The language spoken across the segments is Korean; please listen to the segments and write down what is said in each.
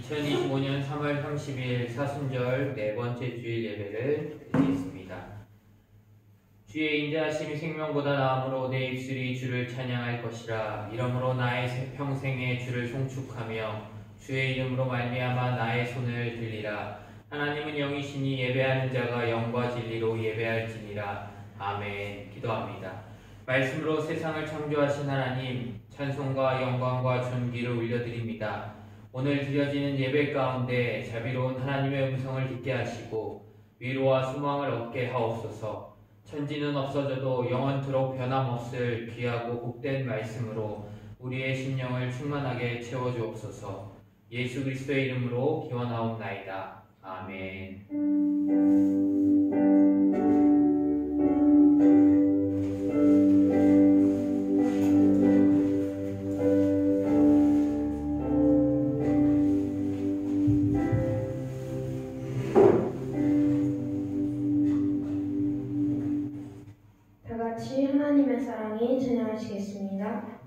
2025년 3월 30일 사순절 네 번째 주일 예배를 드리겠습니다. 주의 인자하심이 생명보다 나음으로 내 입술이 주를 찬양할 것이라. 이러므로 나의 평생에 주를 송축하며 주의 이름으로 말미암아 나의 손을 들리라. 하나님은 영이시니 예배하는 자가 영과 진리로 예배할지니라. 아멘. 기도합니다. 말씀으로 세상을 창조하신 하나님, 찬송과 영광과 존귀를 올려드립니다. 오늘 드려지는 예배 가운데 자비로운 하나님의 음성을 듣게 하시고 위로와 소망을 얻게 하옵소서. 천지는 없어져도 영원토록 변함없을 귀하고 복된 말씀으로 우리의 심령을 충만하게 채워주옵소서. 예수 그리스도의 이름으로 기원하옵나이다. 아멘. 다같이 하나님의 사랑이 찬양하시겠습니다.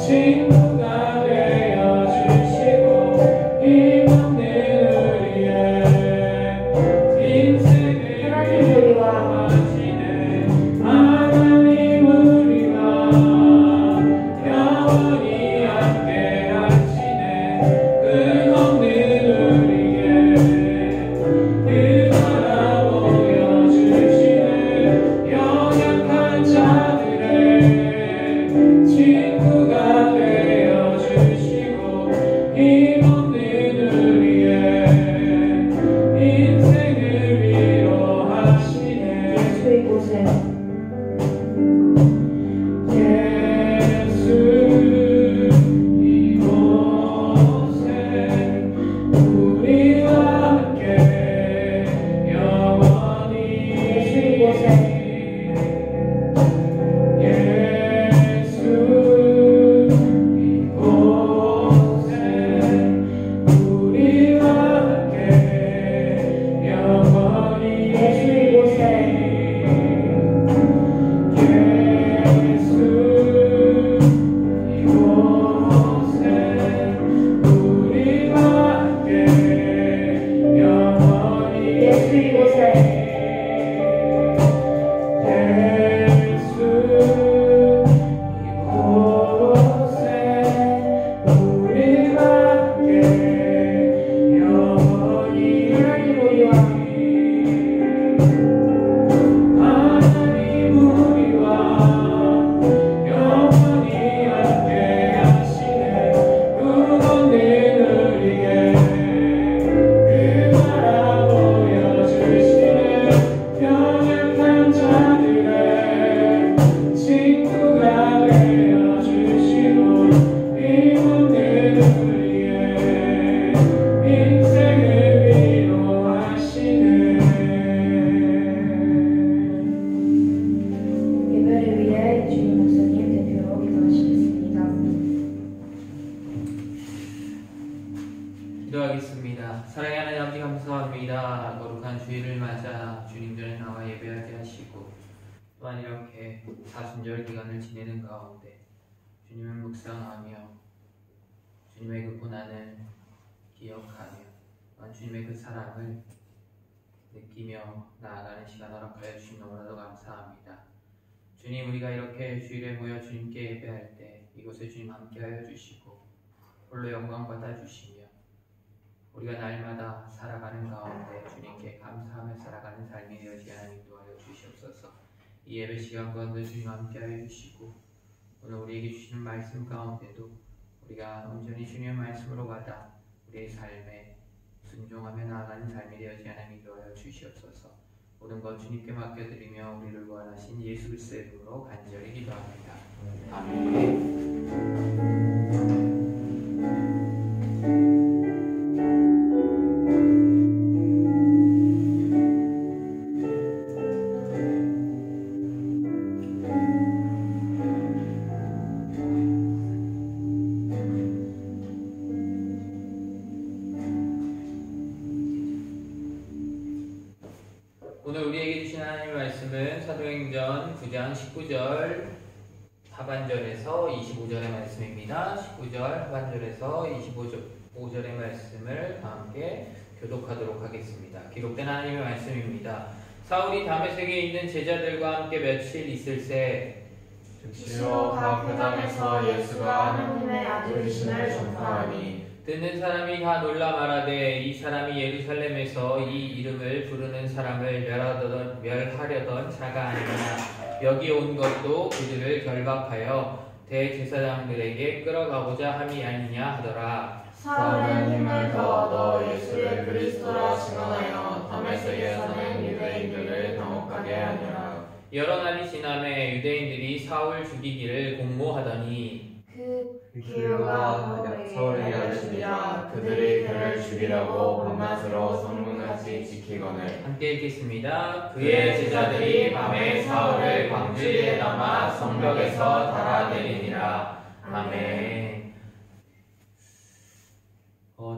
친구가 되어 주시고 힘없는 우리의 인생을 위로하시네. 하나님 우리와 영원히 함께 하시네. 끝없는 우리의 그 나라 보여주시네. 연약한 자들의 친구가 되어 주시고 힘없는 우리의 인생을 위로하시네. 예수 이곳에 예수 이곳에 우리와 함께 영원히 예수 이곳에 예수 이곳에 우리와 함께 영원히 예수 이곳에 예수 이곳에 우리와 함께 영원히 예수 이곳에 예수 이곳에 우리와 함께 영원히 하나님 우리와 하나님 우리와 영원히 함께 하시네. 끝없는 우리의 그 나라 보여주시네. 연약한 자들의 친구가 되어주시고 힘없는 우리의 인생을 위로하시네. 예배를 위해 주임 목사님 대표로 기도하시겠습니다. 기도하겠습니다. 사랑의 하나님 아버지 감사합니다. 거룩한 주일을 맞아 주님 전에 나와 예배하게 하시고 또한 이렇게 사순절 기간을 지내는 가운데 주님을 묵상하며 주님의 그 고난을 기억하며 또한 주님의 그 사랑을 느끼며 나아가는 시간 허락하여 주신 너무나도 감사합니다. 주님, 우리가 이렇게 주일에 모여 주님께 예배할 때 이곳에 주님 함께하여 주시고 홀로 영광 받아 주시며 우리가 날마다 살아가는 가운데 주님께 감사하며 살아가는 삶이 되어지게 하나님 도와여 주시옵소서. 이 예배 시간 가운데 주님 함께하여 주시고 오늘 우리에게 주시는 말씀 가운데도 우리가 온전히 주님의 말씀으로 받아 우리의 삶에 순종하며 나아가는 삶이 되어지게 하나님 도와여 주시옵소서. 모든 것 주님께 맡겨드리며 우리를 구원하신 예수 그리스도의 이름으로 간절히 기도합니다. 아멘. 오늘 우리에게 주신 하나님의 말씀은 사도행전 9장 19절 하반절에서 25절의 말씀입니다. 19절 하반절에서 25절의 말씀을 함께 교독하도록 하겠습니다. 기록된 하나님의 말씀입니다. 사울이 다메섹에 있는 제자들과 함께 며칠 있을새 즉시로 각 회당에서 예수가 하나님의 아들이심을 전파하니 듣는 사람이 다 놀라 말하되 이 사람이 예루살렘에서 이 이름을 부르는 사람을 멸하려던 자가 아니냐. 여기 온 것도 그들을 결박하여 대제사장들에게 끌어가고자 함이 아니냐 하더라. 사울은 힘을 더 얻어 예수를 그리스도라 증언하여 다메섹에서는 유대인들을 당혹하게 하니라. 여러 날이 지남에 유대인들이 사울 죽이기를 공모하더니 그 기후가 서울에 열리니라. 그들이 그를 죽이려고 밤낮으로 성문같이 지키거늘. 함께 읽겠습니다. 그의 제자들이 밤에 사울을 광주리에 담아 성벽에서 달아내리니라. 아멘.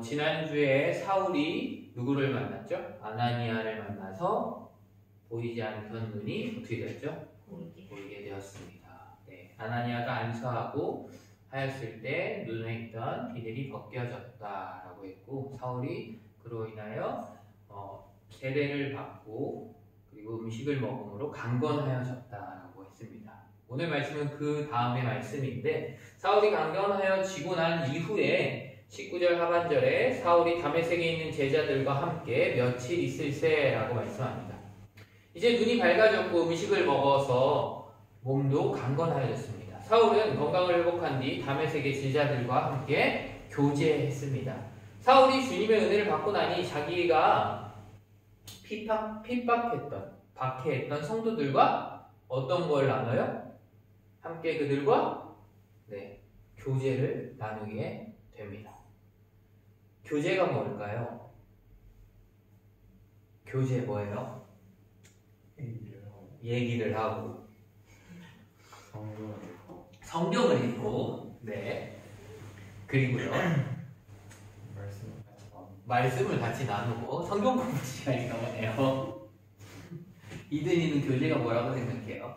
지난주에 사울이 누구를 만났죠? 아나니아를 만나서 보이지 않던 눈이 어떻게 되었죠? 보이게 되었습니다. 네, 아나니아가 안수하고 하였을 때 눈에 있던 비늘이 벗겨졌다라고 했고, 사울이 그로 인하여 세례를 받고 그리고 음식을 먹음으로 강건하여졌다라고 했습니다. 오늘 말씀은 그 다음의 말씀인데, 사울이 강건하여지고 난 이후에 19절 하반절에 사울이 다메섹에 있는 제자들과 함께 며칠 있을세라고 말씀합니다. 이제 눈이 밝아졌고 음식을 먹어서 몸도 강건하여졌습니다. 사울은 건강을 회복한 뒤 다메섹의 제자들과 함께 교제했습니다. 사울이 주님의 은혜를 받고 나니 자기가 박해했던 성도들과 어떤 걸 나눠요? 함께 그들과 교제를 나누게 됩니다. 교제가 뭘까요? 교제 뭐예요? 얘기를 하고 성경을 읽고 그리고요 말씀을 같이 나누고 성경 공부 시간인가 보네요. 이든이는 교제가 뭐라고 생각해요?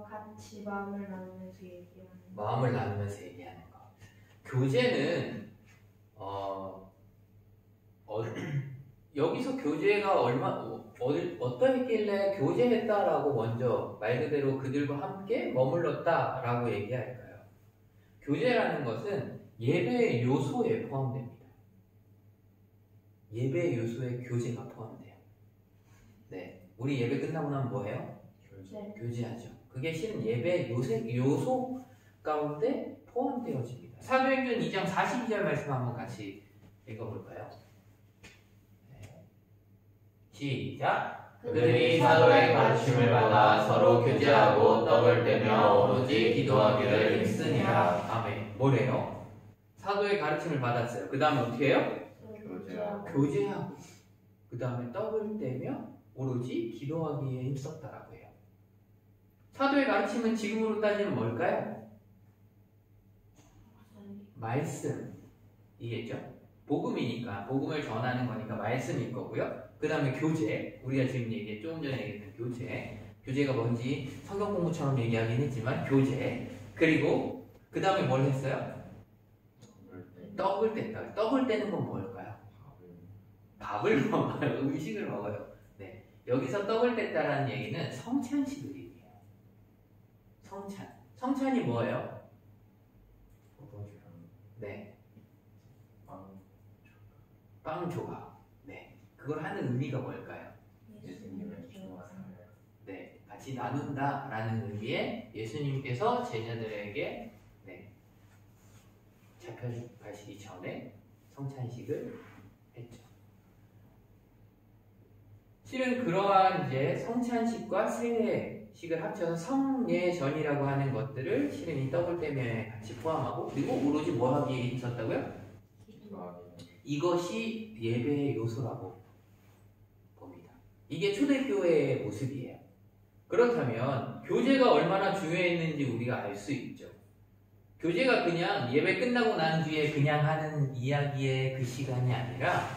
같이 마음을 나누면서 얘기하는 마음을 나누면서 얘기하는 거. 교제는 여기서 교제가 어떠했길래 교제했다라고 먼저 말 그대로 그들과 함께 머물렀다라고 얘기할까요? 교제라는 것은 예배의 요소에 포함됩니다. 예배의 요소에 교제가 포함돼요. 우리 예배 끝나고 나면 뭐해요? 교제하죠. 그게 실은 예배의 요소 가운데 포함되어집니다. 사도행전 2장 42절 말씀 한번 같이 읽어볼까요? 시작! 그들이 사도의 가르침을 받아 서로 교제하고 떡을 떼며 오로지 기도하기를 힘쓰니라. 아멘. 뭐래요? 사도의 가르침을 받았어요. 그 다음에 어떻게 해요? 교제하고 그 다음에 떡을 떼며 오로지 기도하기에 힘썼다라고 해요. 사도의 가르침은 지금으로 따지면 뭘까요? 말씀이겠죠? 복음이니까, 복음을 전하는 거니까 말씀일 거고요. 그 다음에 교제, 우리가 지금 조금 전에 얘기했던 교제가 뭔지 성경 공부처럼 얘기하긴 했지만 교제, 그리고 그 다음에 뭘 했어요? 떡을 뗐다. 떡을 떼는 건 뭘까요? 밥을 먹어요. 음식을 먹어요. 여기서 떡을 뗐다라는 얘기는 성찬식을 얘기해요. 성찬이 뭐예요? 빵 조각. 그걸 하는 의미가 뭘까요? 같이 나눈다라는 의미에 예수님께서 제자들에게 잡혀가시기 전에 성찬식을 했죠. 실은 그러한 성찬식과 세례식을 합쳐서 성례전이라고 하는 것들을 실은 이 떡을 떼며 같이 포함하고, 그리고 오로지 뭐 하기에 있었다고요? 이것이 예배의 요소라고 봅니다. 이게 초대교회의 모습이에요. 그렇다면 교제가 얼마나 중요했는지 우리가 알 수 있죠. 교제가 그냥 예배 끝나고 난 뒤에 그냥 하는 이야기의 그 시간이 아니라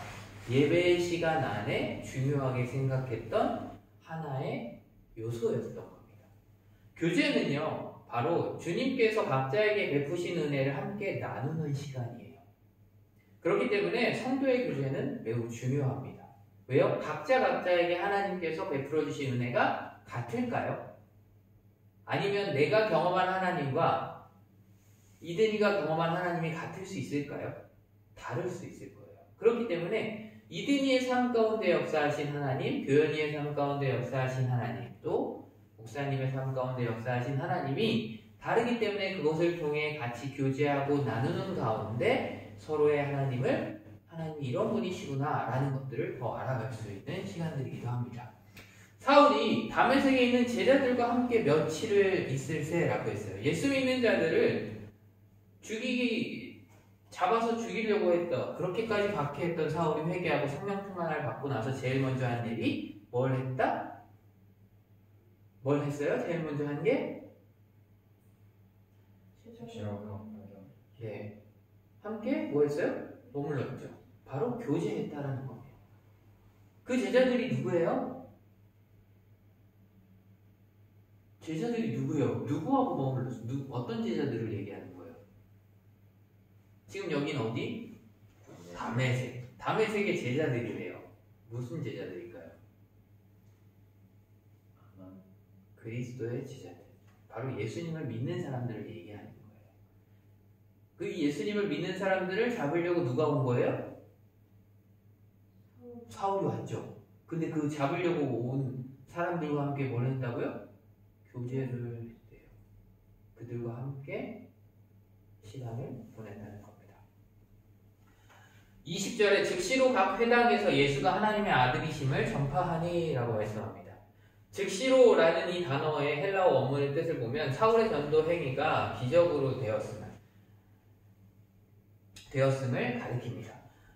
예배의 시간 안에 중요하게 생각했던 하나의 요소였던 겁니다. 교제는요, 바로 주님께서 각자에게 베푸신 은혜를 함께 나누는 시간이에요. 그렇기 때문에 성도의 교제는 매우 중요합니다. 왜요? 각자에게 하나님께서 베풀어 주신 은혜가 같을까요? 아니면 내가 경험한 하나님과 이든이가 경험한 하나님이 같을 수 있을까요? 다를 수 있을 거예요. 그렇기 때문에 이든이의 삶 가운데 역사하신 하나님, 교연이의 삶 가운데 역사하신 하나님, 또 목사님의 삶 가운데 역사하신 하나님이 다르기 때문에 그것을 통해 같이 교제하고 나누는 가운데 서로의 하나님이 이런 분이시구나 라는 것들을 더 알아갈 수 있는 시간들이기도 합니다. 사울이 다메섹에 있는 제자들과 함께 며칠을 있을세라고 했어요. 예수 믿는 자들을 잡아서 죽이려고 했던, 그렇게까지 박해했던 사울이 회개하고 성령 충만을 받고 나서 제일 먼저 한 일이 뭘 했다? 뭘 했어요? 제일 먼저 한 게? 함께 뭐 했어요? 머물렀죠. 바로 교제했다라는 겁니다. 그 제자들이 누구예요? 제자들이 누구예요? 누구하고 머물렀어요? 어떤 제자들을 얘기하는 거예요? 지금 여긴 어디? 다메섹. 다메섹의 제자들이래요. 무슨 제자들일까요? 그리스도의 제자들. 바로 예수님을 믿는 사람들을 얘기하는 거예요. 그 예수님을 믿는 사람들을 잡으려고 누가 온 거예요? 사울이 왔죠. 근데 그 잡으려고 온 사람들과 함께 뭘 했다고요? 교제를 했대요. 그들과 함께 시간을 보냈다는 겁니다. 20절에 즉시로 각 회당에서 예수가 하나님의 아들이심을 전파하니 라고 말씀합니다. 즉시로라는 이 단어의 헬라어 원문의 뜻을 보면 사울의 전도 행위가 기적으로 되었음을 가리킵니다.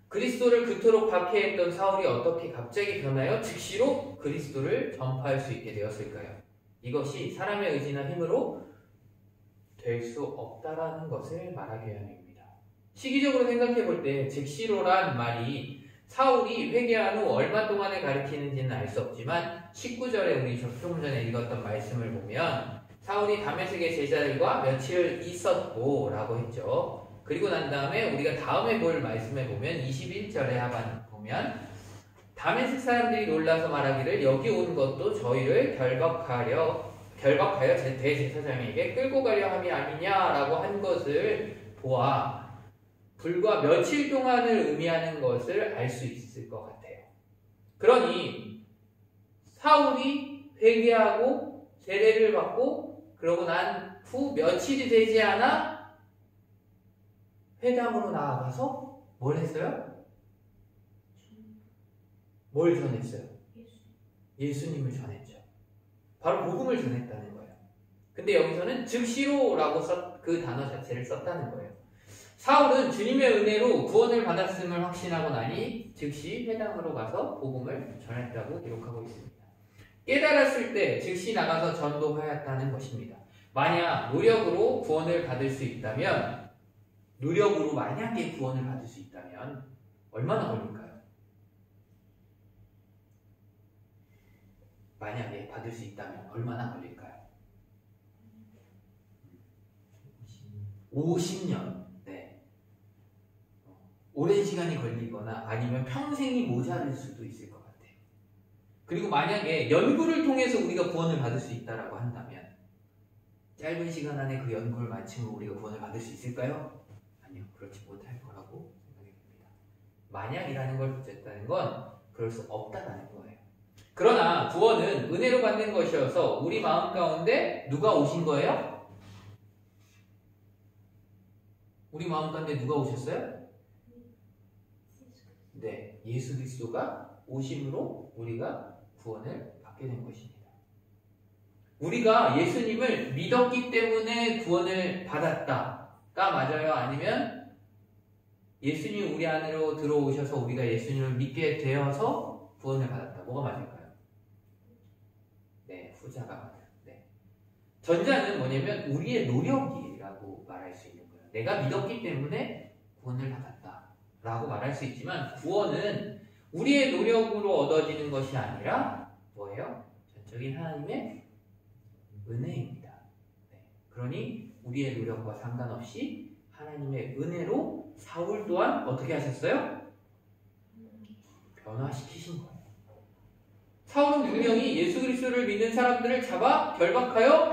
그리스도를 그토록 박해했던 사울이 어떻게 갑자기 변하여 즉시로 그리스도를 전파할 수 있게 되었을까요? 이것이 사람의 의지나 힘으로 될 수 없다라는 것을 말하기 위함입니다. 시기적으로 생각해 볼 때 즉시로란 말이 사울이 회개한 후 얼마 동안을 가리키는지는 알 수 없지만 19절에 우리 조금 전에 읽었던 말씀을 보면 사울이 다메섹의 제자들과 며칠 있었고 라고 했죠. 그리고 난 다음에 우리가 다음에 볼 말씀에 보면 21절에 하반 보면 다메섹 사람들이 놀라서 말하기를 여기 온 것도 저희를 결박하여 대제사장에게 끌고 가려 함이 아니냐라고 한 것을 보아 불과 며칠 동안을 의미하는 것을 알 수 있을 것 같아요. 그러니 사울이 회개하고 세례를 받고 그러고 난 후 며칠이 되지 않아 회당으로 나아가서 뭘 했어요? 뭘 전했어요? 예수님을 전했죠. 바로 복음을 전했다는 거예요. 근데 여기서는 즉시로라고 그 단어 자체를 썼다는 거예요. 사울은 주님의 은혜로 구원을 받았음을 확신하고 나니 즉시 회당으로 가서 복음을 전했다고 기록하고 있습니다. 깨달았을 때 즉시 나가서 전도하였다는 것입니다. 만약 노력으로 구원을 받을 수 있다면 노력으로 만약에 구원을 받을 수 있다면 얼마나 걸릴까요? 만약에 받을 수 있다면 얼마나 걸릴까요? 50년. 네. 오랜 시간이 걸리거나 아니면 평생이 모자랄 수도 있을 것 같아요. 그리고 만약에 연구를 통해서 우리가 구원을 받을 수 있다라고 한다면 짧은 시간 안에 그 연구를 마치면 우리가 구원을 받을 수 있을까요? 아니요. 그렇지 못할 거라고 생각이 듭니다. 만약이라는 걸 붙였다는 건 그럴 수 없다라는 거예요. 그러나 구원은 은혜로 받는 것이어서 우리 마음 가운데 누가 오신 거예요? 우리 마음 가운데 누가 오셨어요? 네, 예수 그리스도가 오심으로 우리가 구원을 받게 된 것입니다. 우리가 예수님을 믿었기 때문에 구원을 받았다가 맞아요? 아니면 예수님이 우리 안으로 들어오셔서 우리가 예수님을 믿게 되어서 구원을 받았다. 뭐가 맞을까요? 네, 후자가 맞아요. 네. 전자는 뭐냐면 우리의 노력이라고 말할 수 있는 거예요. 내가 믿었기 때문에 구원을 받았다 라고 말할 수 있지만 구원은 우리의 노력으로 얻어지는 것이 아니라 뭐예요? 전적인 하나님의 은혜입니다. 네. 그러니 우리의 노력과 상관없이 하나님의 은혜로 사울 또한 어떻게 하셨어요? 변화시키신 거예요. 사울은 분명히 예수 그리스도를 믿는 사람들을 잡아 결박하여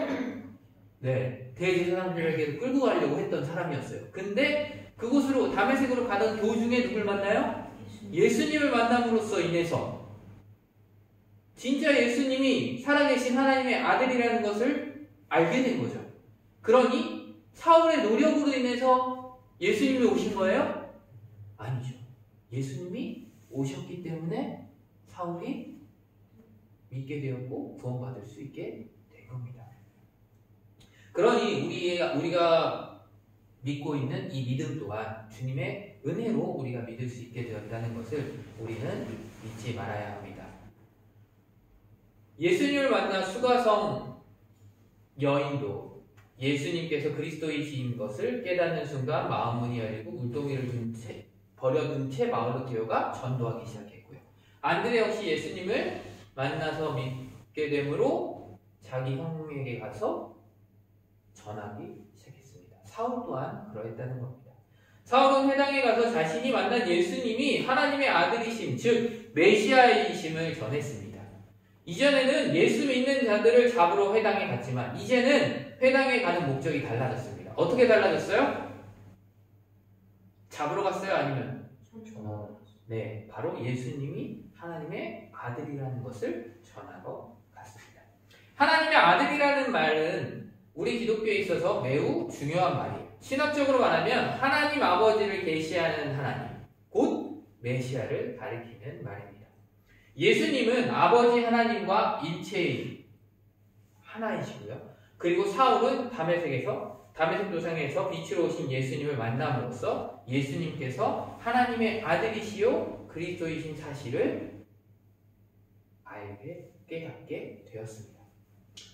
네, 대제사장들에게 끌고 가려고 했던 사람이었어요. 근데 그곳으로 다메섹으로 가던 도중에 누굴 만나요? 예수님을 만남으로써 인해서 진짜 예수님이 살아계신 하나님의 아들이라는 것을 알게 된 거죠. 그러니 사울의 노력으로 인해서 예수님이 오신 거예요? 아니죠. 예수님이 오셨기 때문에 사울이 믿게 되었고 구원받을 수 있게 된 겁니다. 그러니 우리가 믿고 있는 이 믿음 또한 주님의 은혜로 우리가 믿을 수 있게 되었다는 것을 우리는 잊지 말아야 합니다. 예수님을 만나 수가성 여인도 예수님께서 그리스도이신 것을 깨닫는 순간 마음 문이 열리고 물동이를 버려둔 채 마을로 뛰어가 전도하기 시작했고요. 안드레 역시 예수님을 만나서 믿게 되므로 자기 형에게 가서 전하기 시작했습니다. 사울 또한 그러했다는 겁니다. 사울은 회당에 가서 자신이 만난 예수님이 하나님의 아들이심, 즉 메시아이심을 전했습니다. 이전에는 예수 믿는 자들을 잡으러 회당에 갔지만 이제는 회당에 가는 목적이 달라졌습니다. 어떻게 달라졌어요? 잡으러 갔어요? 아니면? 네, 바로 예수님이 하나님의 아들이라는 것을 전하러 갔습니다. 하나님의 아들이라는 말은 우리 기독교에 있어서 매우 중요한 말이에요. 신학적으로 말하면 하나님 아버지를 계시하는 하나님, 곧 메시아를 가리키는 말입니다. 예수님은 아버지 하나님과 일체인 하나이시고요. 그리고 사울은 다메섹 도상에서 빛으로 오신 예수님을 만남으로써 예수님께서 하나님의 아들이시요 그리스도이신 사실을 깨닫게 되었습니다.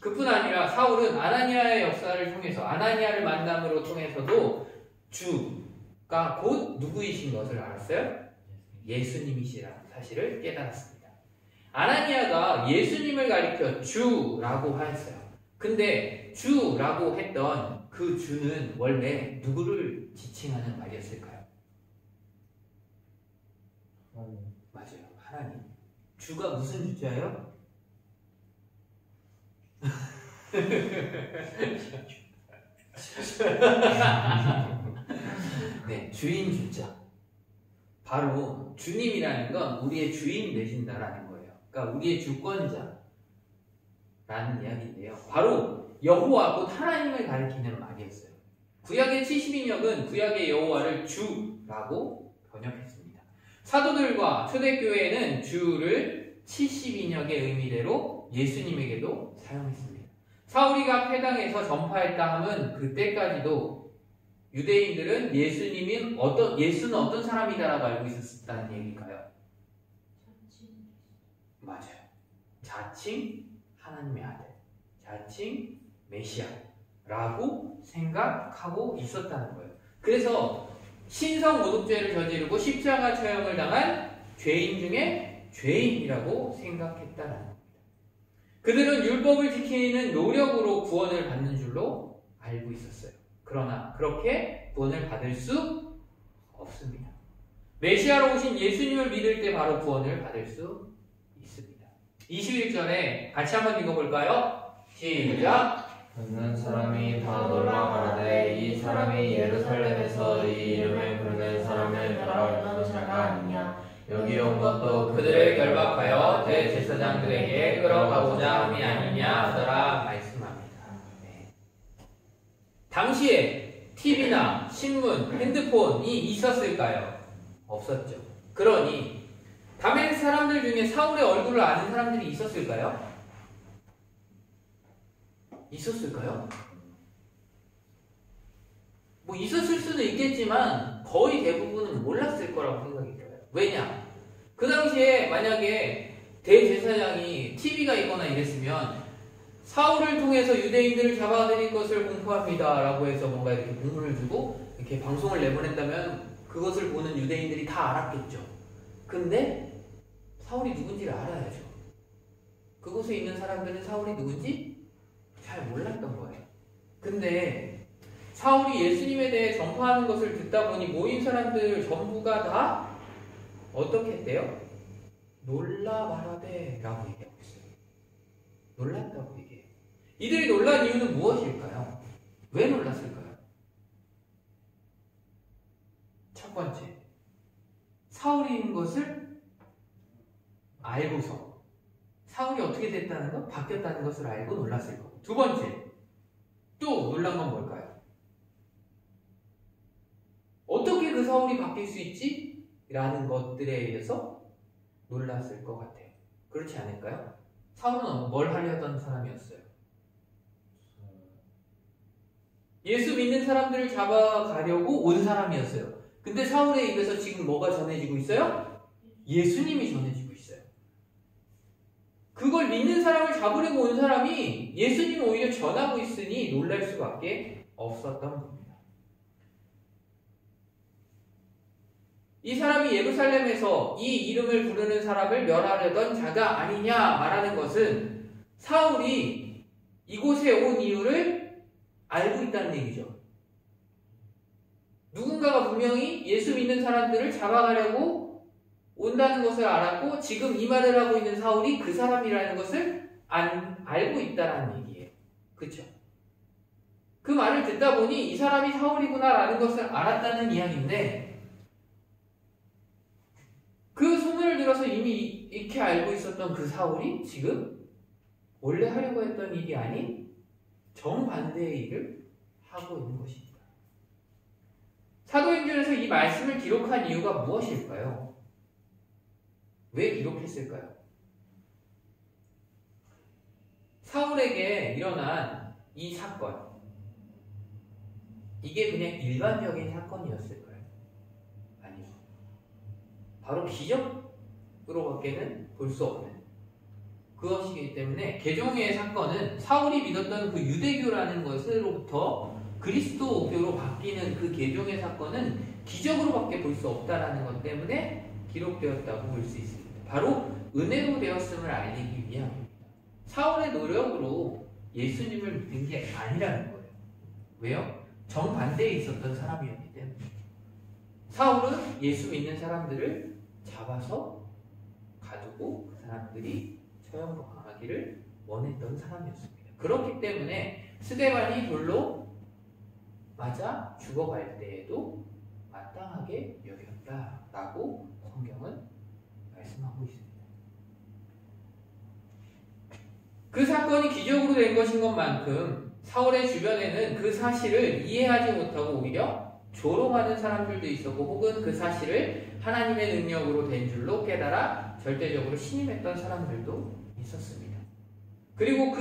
그뿐 아니라 사울은 아나니아의 역사를 통해서 아나니아를 만남으로 통해서도 주가 곧 누구이신 것을 알았어요? 예수님이시라는 사실을 깨달았습니다. 아나니아가 예수님을 가리켜 주라고 하였어요. 근데 주라고 했던 그 주는 원래 누구를 지칭하는 말이었을까요? 맞아요. 하나님. 주가 무슨 주자예요? 네, 주인 주자. 바로 주님이라는 건 우리의 주인 되신다라는 거예요. 그러니까 우리의 주권자라는 이야기인데요. 바로 여호와 곧 하나님을 가리키는 말이었어요. 구약의 70인역은 구약의 여호와를 주라고 번역했습니다. 사도들과 초대교회는 주를 70인역의 의미대로 예수님에게도 사용했습니다. 사울이 각 회당에서 전파했다 함은 그때까지도 유대인들은 예수는 어떤 사람이다라고 알고 있었다는 얘기일까요? 맞아요. 자칭 하나님의 아들, 자칭 메시아라고 생각하고 있었다는 거예요. 그래서 신성 모독죄를 저지르고 십자가 처형을 당한 죄인 중에 죄인이라고 생각했다는 겁니다. 그들은 율법을 지키는 노력으로 구원을 받는 줄로 알고 있었어요. 그러나 그렇게 구원을 받을 수 없습니다. 메시아로 오신 예수님을 믿을 때 바로 구원을 받을 수 있습니다. 21절에 같이 한번 읽어볼까요? 시작! 듣는 사람이 다 놀라 가라되 이 사람이 예루살렘에서 이 이름을 부르는 사람을 멸하려는 자가 아니냐. 여기 온 것도 그들을 결박하여 대제사장들에게 끌어가고자 함이 아니냐 하더라 말씀합니다. 네. 당시에 TV나 신문, 핸드폰이 있었을까요? 없었죠. 그러니 다메섹 사람들 중에 사울의 얼굴을 아는 사람들이 있었을까요? 있었을까요? 뭐 있었을 수도 있겠지만 거의 대부분은 몰랐을 거라고 생각이 들어요. 왜냐? 그 당시에 만약에 대제사장이 TV가 있거나 이랬으면 사울을 통해서 유대인들을 잡아들일 것을 공포합니다 라고 해서 뭔가 이렇게 공문을 주고 이렇게 방송을 내보낸다면 그것을 보는 유대인들이 다 알았겠죠. 근데 사울이 누군지를 알아야죠. 그곳에 있는 사람들은 사울이 누군지 잘 몰랐던 거예요. 근데 사울이 예수님에 대해 전파하는 것을 듣다 보니 모인 사람들 전부가 다 어떻게 했대요? 놀라 말하되 라고 얘기하고 있어요. 놀랐다고 얘기해요. 이들이 놀란 이유는 무엇일까요? 왜 놀랐을까요? 첫 번째, 사울인 것을 알고서 사울이 어떻게 됐다는 것, 바뀌었다는 것을 알고 놀랐을 거고, 두 번째, 또 놀란 건 뭘까요? 어떻게 그 사울이 바뀔 수 있지? 라는 것들에 의해서 놀랐을 것 같아요. 그렇지 않을까요? 사울은 뭘 하려던 사람이었어요? 예수 믿는 사람들을 잡아가려고 온 사람이었어요. 근데 사울의 입에서 지금 뭐가 전해지고 있어요? 예수님이 전해지고 있어요. 그걸 믿는 사람을 잡으려고 온 사람이 예수님을 오히려 전하고 있으니 놀랄 수밖에 없었던 겁니다. 이 사람이 예루살렘에서 이 이름을 부르는 사람을 멸하려던 자가 아니냐 말하는 것은 사울이 이곳에 온 이유를 알고 있다는 얘기죠. 누군가가 분명히 예수 믿는 사람들을 잡아가려고 온다는 것을 알았고 지금 이 말을 하고 있는 사울이 그 사람이라는 것을 알고 있다는 얘기예요. 그렇죠? 그 말을 듣다 보니 이 사람이 사울이구나라는 것을 알았다는 이야기인데 그 소문을 들어서 이미 이렇게 알고 있었던 그 사울이 지금 원래 하려고 했던 일이 아닌 정반대의 일을 하고 있는 것입니다. 사도행전에서 이 말씀을 기록한 이유가 무엇일까요? 왜 기록했을까요? 사울에게 일어난 이 사건, 이게 그냥 일반적인 사건이었을까요? 아니요. 바로 기적으로밖에는 볼 수 없는 그것이기 때문에 개종의 사건은 사울이 믿었던 그 유대교라는 것으로부터 그리스도교로 바뀌는 그 개종의 사건은 기적으로밖에 볼 수 없다는 것 때문에 기록되었다고 볼 수 있습니다. 바로 은혜로 되었음을 알리기 위함입니다. 사울의 노력으로 예수님을 믿은 게 아니라는 거예요. 왜요? 정반대에 있었던 사람이었기 때문에. 사울은 예수 믿는 사람들을 잡아서 가두고 그 사람들이 처형으로 강하기를 원했던 사람이었습니다. 그렇기 때문에 스데반이 돌로 맞아 죽어갈 때에도 마땅하게 여겼다라고 성경은 말씀하고 있습니다. 그 사건이 기적으로 된 것인 것만큼 사울의 주변에는 그 사실을 이해하지 못하고 오히려 조롱하는 사람들도 있었고 혹은 그 사실을 하나님의 능력으로 된 줄로 깨달아 절대적으로 신임했던 사람들도 있었습니다. 그리고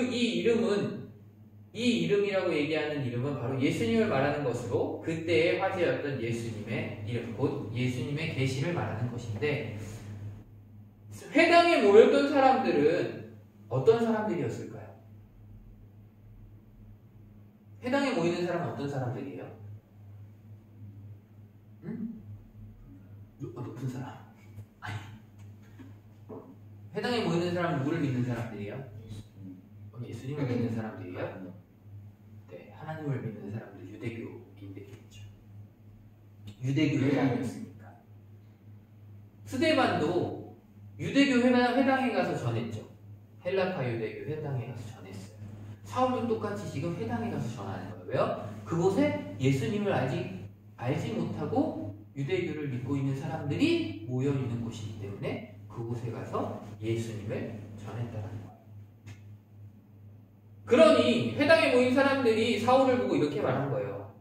이 이름이라고 얘기하는 이름은 바로 예수님을 말하는 것으로 그때의 화제였던 예수님의 이름, 곧 예수님의 계시를 말하는 것인데 회당에 모였던 사람들은 어떤 사람들이었을까요? 회당에 모이는 사람은 어떤 사람들이에요? 응? 높은 사람? 아니. 회당에 모이는 사람은 누구를 믿는 사람들이에요? 예수님을 믿는 사람들이에요? 네, 하나님을 믿는 사람들, 유대교인들이겠죠. 유대교 회당이었으니까. 스데반도 유대교 회당에 가서 전했죠. 헬라파 유대교 회당에 가서 전했어요. 사울도 똑같이 지금 회당에 가서 전하는 거예요. 왜요? 그곳에 예수님을 아직 알지 못하고 유대교를 믿고 있는 사람들이 모여 있는 곳이기 때문에 그곳에 가서 예수님을 전했다는 거예요. 그러니 회당에 모인 사람들이 사울을 보고 이렇게 말한 거예요.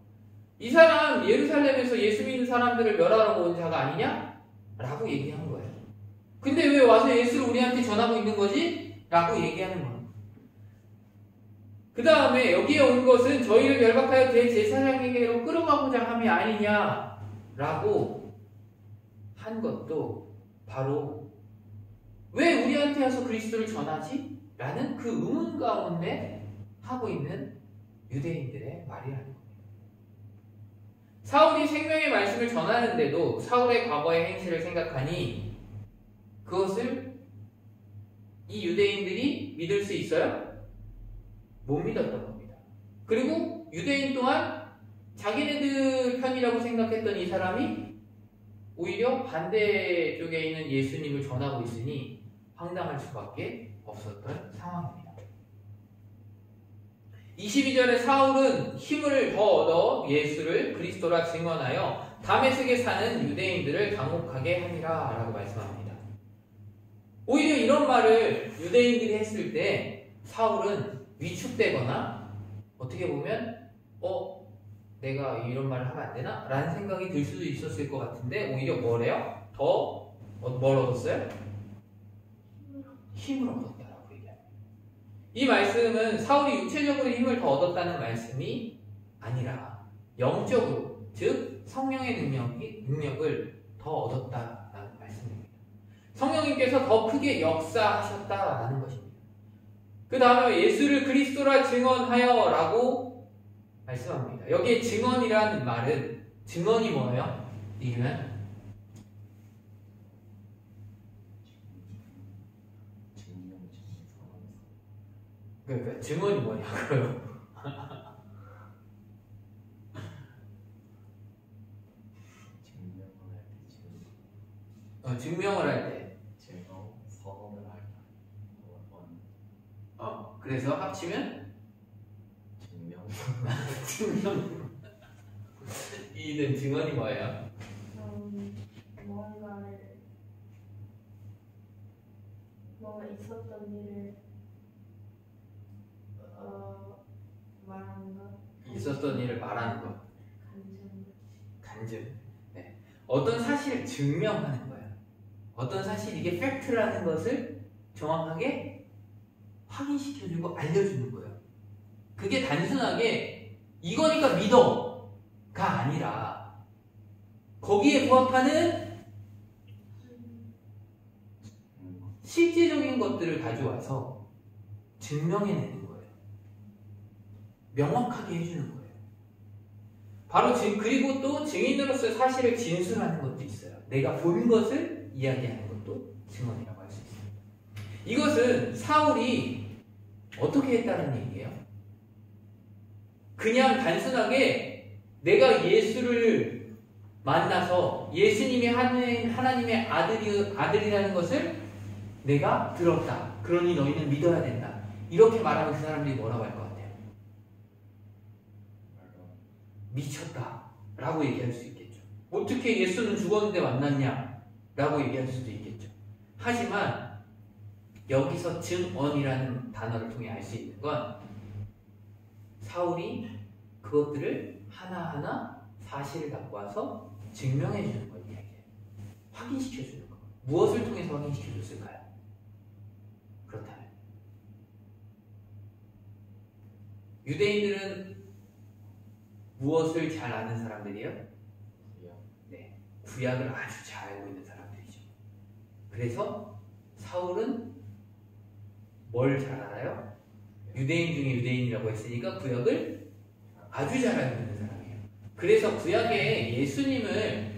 이 사람 예루살렘에서 예수 믿는 사람들을 멸하러 온 자가 아니냐? 라고 얘기한 거예요. 근데 왜 와서 예수를 우리한테 전하고 있는 거지? 라고 얘기하는 거예요. 그 다음에 여기에 온 것은 저희를 결박하여 대제사장에게로 끌어가고자 함이 아니냐? 라고 한 것도 바로 왜 우리한테 와서 그리스도를 전하지? 라는 그 의문 가운데 하고 있는 유대인들의 말이라는 겁니다. 사울이 생명의 말씀을 전하는데도 사울의 과거의 행실을 생각하니 그것을 이 유대인들이 믿을 수 있어요? 못 믿었던 겁니다. 그리고 유대인 또한 자기네들 편이라고 생각했던 이 사람이 오히려 반대쪽에 있는 예수님을 전하고 있으니 황당할 수밖에 없었던 상황입니다. 22절에 사울은 힘을 더 얻어 예수를 그리스도라 증언하여 다메섹에 사는 유대인들을 당혹하게 함이라 라고 말씀합니다. 오히려 이런 말을 유대인들이 했을 때 사울은 위축되거나 어떻게 보면 내가 이런 말을 하면 안 되나? 라는 생각이 들 수도 있었을 것 같은데 오히려 뭐래요? 뭘 얻었어요? 힘을 얻었다라고 얘기합니다. 이 말씀은 사울이 육체적으로 힘을 더 얻었다는 말씀이 아니라 영적으로, 즉 성령의 능력을 더 얻었다라는 말씀입니다. 성령님께서 더 크게 역사하셨다라는 것입니다. 그 다음에 예수를 그리스도라 증언하여 라고 말씀합니다. 여기에 증언이라는 말은 증언이 뭐예요? 읽으면 그러니까 증언이 뭐냐고요? 증명을 할 때. 증거 서원을 할 때. 그래서 합치면 증명. 증명. 이는 증언이 뭐예요? 뭔가 있었던 일을 말하는 것. 있었던 일을 말하는 것. 간증. 간증. 네. 어떤 사실을 증명하는 거예요. 어떤 사실 이게 팩트라는 것을 정확하게 확인시켜주고 알려주는 거예요. 그게 단순하게 이거니까 믿어가 아니라 거기에 부합하는 실제적인 것들을 가져와서 증명해내는 거예요. 명확하게 해주는 거예요. 바로 그리고 또 증인으로서 사실을 진술하는 것도 있어요. 내가 본 것을 이야기하는 것도 증언이라고 할 수 있습니다. 이것은 사울이 어떻게 했다는 얘기예요? 그냥 단순하게 내가 예수를 만나서 예수님이 하나님의 아들이라는 것을 내가 들었다. 그러니 너희는 믿어야 된다. 이렇게 말하면 그 사람들이 뭐라고 할 것 같아요? 미쳤다 라고 얘기할 수 있겠죠. 어떻게 예수는 죽었는데 만났냐 라고 얘기할 수도 있겠죠. 하지만 여기서 증언이라는 단어를 통해 알 수 있는 건 사울이 그것들을 하나하나 사실을 갖고 와서 증명해 주는 걸 이야기해요. 확인시켜 주는 거. 무엇을 통해서 확인시켜 줬을까요? 그렇다면 유대인들은 무엇을 잘 아는 사람들이에요? 네, 구약을 아주 잘 알고 있는 사람들이죠. 그래서 사울은 뭘 잘 알아요? 유대인 중에 유대인이라고 했으니까 구약을 아주 잘 알고 있는 사람이에요. 그래서 구약에 예수님을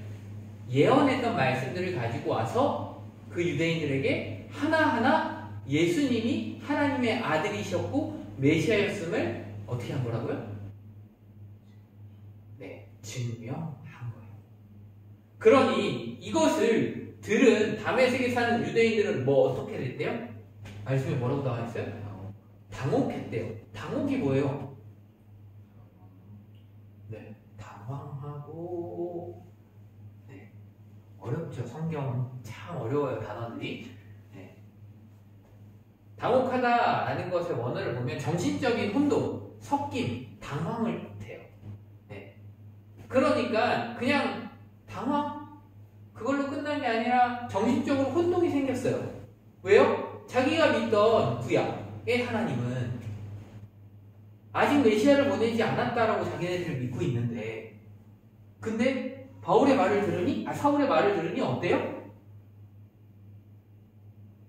예언했던 말씀들을 가지고 와서 그 유대인들에게 하나하나 예수님이 하나님의 아들이셨고 메시아였음을 어떻게 한 거라고요? 네, 증명한 거예요. 그러니 이것을 들은 다메섹에 사는 유대인들은 뭐 어떻게 됐대요? 말씀에 뭐라고 나와 있어요? 당혹했대요. 당혹이 뭐예요? 네, 당황하고. 네, 어렵죠. 성경 참 어려워요, 단어들이. 네. 당혹하다라는 것의 원어를 보면 정신적인 혼돈, 섞임, 당황을 해요. 네. 그러니까 그냥 당황? 그걸로 끝난 게 아니라 정신적으로 혼동이 생겼어요. 왜요? 자기가 믿던 구약의 하나님은 아직 메시아를 보내지 않았다라고 자기네들을 믿고 있는데, 근데 사울의 말을 들으니 어때요?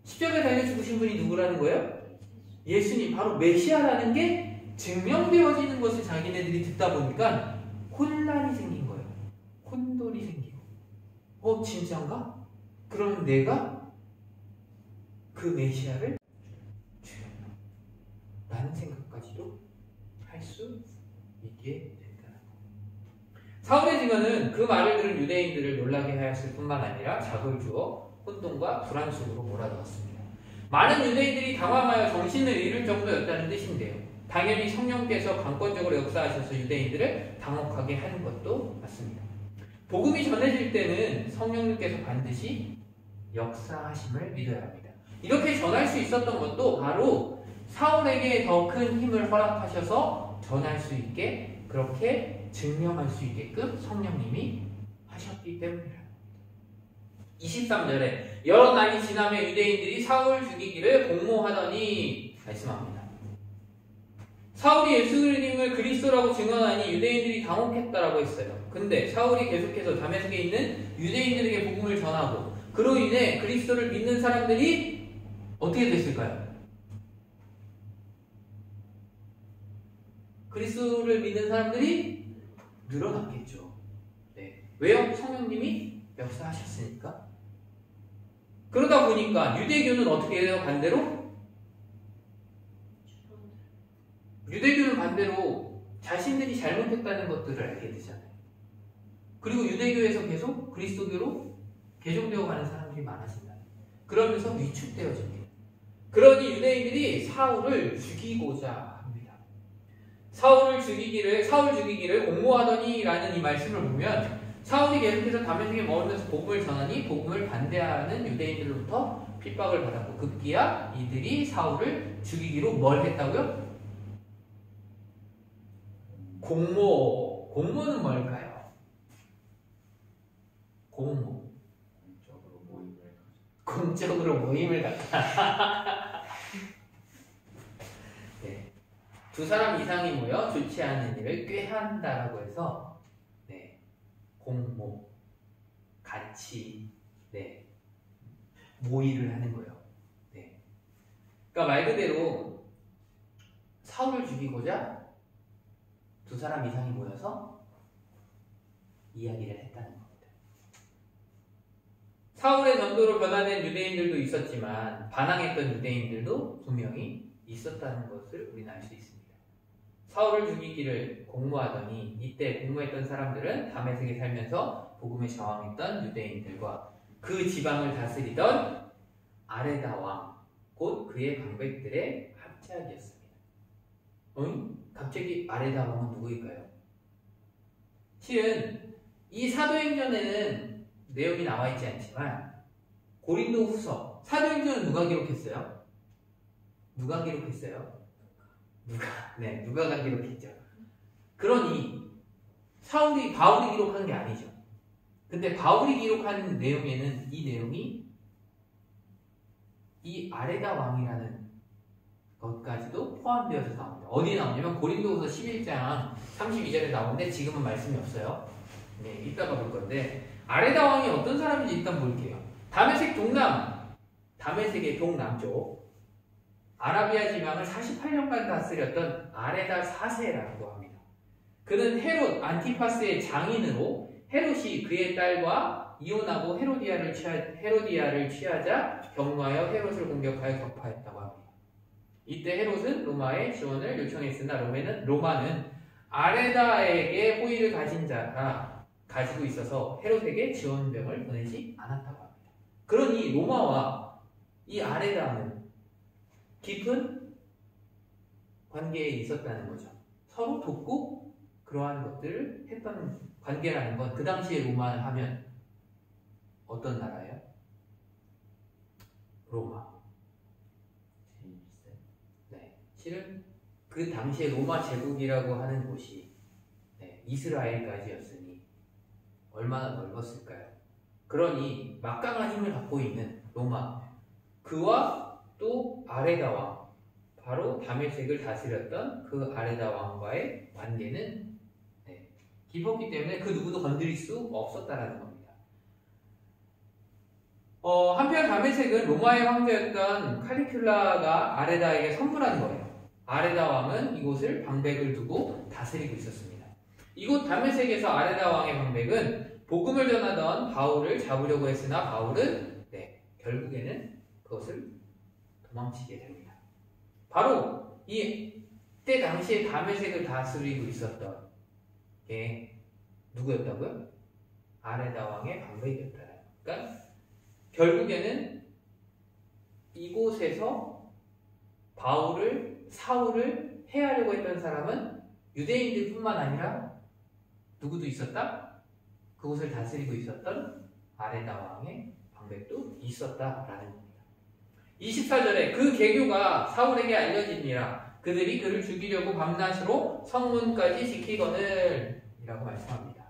십자가에 달려 죽으신 분이 누구라는 거예요? 예수님, 바로 메시아라는 게 증명되어지는 것을 자기네들이 듣다 보니까 혼란이 생긴 거예요. 혼돈이 생기고, 진짜인가? 그럼 내가 그 메시아를 주였나? 라는 생각까지도 할 수 있게 된다는 거. 사울의 증언은 그 말을 들은 유대인들을 놀라게 하였을 뿐만 아니라 작을 주어 혼돈과 불안 속으로 몰아넣었습니다. 많은 유대인들이 당황하여 정신을 잃을 정도였다는 뜻인데요. 당연히 성령께서 강권적으로 역사하셔서 유대인들을 당혹하게 하는 것도 맞습니다. 복음이 전해질 때는 성령님께서 반드시 역사하심을 믿어야 합니다. 이렇게 전할 수 있었던 것도 바로 사울에게 더 큰 힘을 허락하셔서 전할 수 있게, 그렇게 증명할 수 있게끔 성령님이 하셨기 때문이라. 23절에 여러 날이 지나며 유대인들이 사울 죽이기를 공모하더니 말씀합니다. 사울이 예수님을 그리스도라고 증언하니 유대인들이 당혹했다라고 했어요. 근데 사울이 계속해서 다메섹에 있는 유대인들에게 복음을 전하고 그로 인해 그리스도를 믿는 사람들이 어떻게 됐을까요? 그리스도를 믿는 사람들이 늘어났겠죠. 네. 왜요? 성령님이 역사하셨으니까. 그러다 보니까 유대교는 어떻게 해요? 반대로? 유대교는 반대로 자신들이 잘못했다는 것들을 알게 되잖아요. 그리고 유대교에서 계속 그리스도교로 개종되어 가는 사람들이 사람들이 많아진다. 그러면서 위축되어집니다. 그러니 유대인들이 사울을 죽이고자 합니다. 사울 죽이기를 공모하더니라는 이 말씀을 보면 사울이 계속해서 다메섹에 머물면서 복음을 전하니 복음을 반대하는 유대인들로부터 핍박을 받았고 급기야 이들이 사울을 죽이기로 뭘 했다고요? 공모는 뭘까요? 공적으로 모임을 갖다. 네. 두 사람 이상이 모여 좋지 않은 일을 꾀한다라고 해서 공모, 같이 모의를 하는 거예요. 그러니까 말 그대로 사울을 죽이고자 두 사람 이상이 모여서 이야기를 했다는 겁니다. 사울의 전도로 변화된 유대인들도 있었지만 반항했던 유대인들도 분명히 있었다는 것을 우리는 알 수 있습니다. 사울을 죽이기를 공모하더니 이때 공모했던 사람들은 다메섹에 살면서 복음에 저항했던 유대인들과 그 지방을 다스리던 아레다 왕, 곧 그의 방백들의 합작이었습니다. 갑자기 아레다 왕은 누구일까요? 실은 이 사도행전에는 내용이 나와 있지 않지만 고린도후서, 사도행전은 누가 기록했어요? 누가가 기록했죠. 그러니 바울이 기록한 게 아니죠. 근데 바울이 기록한 내용에는 이 내용이 이 아레다 왕이라는 것까지도 포함되어서 나옵니다. 어디에 나오냐면 고린도후서 11장 32절에 나오는데 지금은 말씀이 없어요. 이따가 볼 건데 아레다 왕이 어떤 사람인지 일단 볼게요. 다메섹의 동남쪽 아라비아 지방을 48년간 다스렸던 아레다 4세라고 합니다. 그는 헤롯 안티파스의 장인으로 헤롯이 그의 딸과 이혼하고 헤로디아를 취하자 경노하여 헤롯을 공격하여 격파했다고 합니다. 이때 헤롯은 로마의 지원을 요청했으나 로마는 아레다에게 호의를 가진 자가 가지고 있어서 헤롯에게 지원병을 보내지 않았다고 합니다. 그러니 로마와 이 아레다는 깊은 관계에 있었다는 거죠. 서로 돕고 그러한 것들을 했던 관계라는 건 그 당시에 로마를 하면 어떤 나라예요? 로마. 실은 그 당시에 로마 제국이라고 하는 곳이 이스라엘까지였으니 얼마나 넓었을까요? 그러니 막강한 힘을 갖고 있는 로마, 그와 또 아레다 왕, 바로 다메섹을 다스렸던 그 아레다 왕과의 관계는 깊었기 때문에 그 누구도 건드릴 수 없었다라는 겁니다. 한편 다메섹은 로마의 황제였던 칼리큘라가 아레다에게 선물한 거예요. 아레다 왕은 이곳을 방백을 두고 다스리고 있었습니다. 이곳 다메섹에서 아레다 왕의 방백은 복음을 전하던 바울을 잡으려고 했으나 바울은 결국에는 그것을 도망치게 됩니다. 바로 이때 당시에 다메섹을 다스리고 있었던 게 누구였다고요? 아레다 왕의 방백이었다. 그러니까 결국에는 이곳에서 사울을 해하려고 했던 사람은 유대인들뿐만 아니라 누구도 있었다? 그곳을 다스리고 있었던 아레다 왕의 방백도 있었다라는 겁니다. 24절에 그 계교가 사울에게 알려지니라 그들이 그를 죽이려고 밤낮으로 성문까지 지키거늘 이라고 말씀합니다.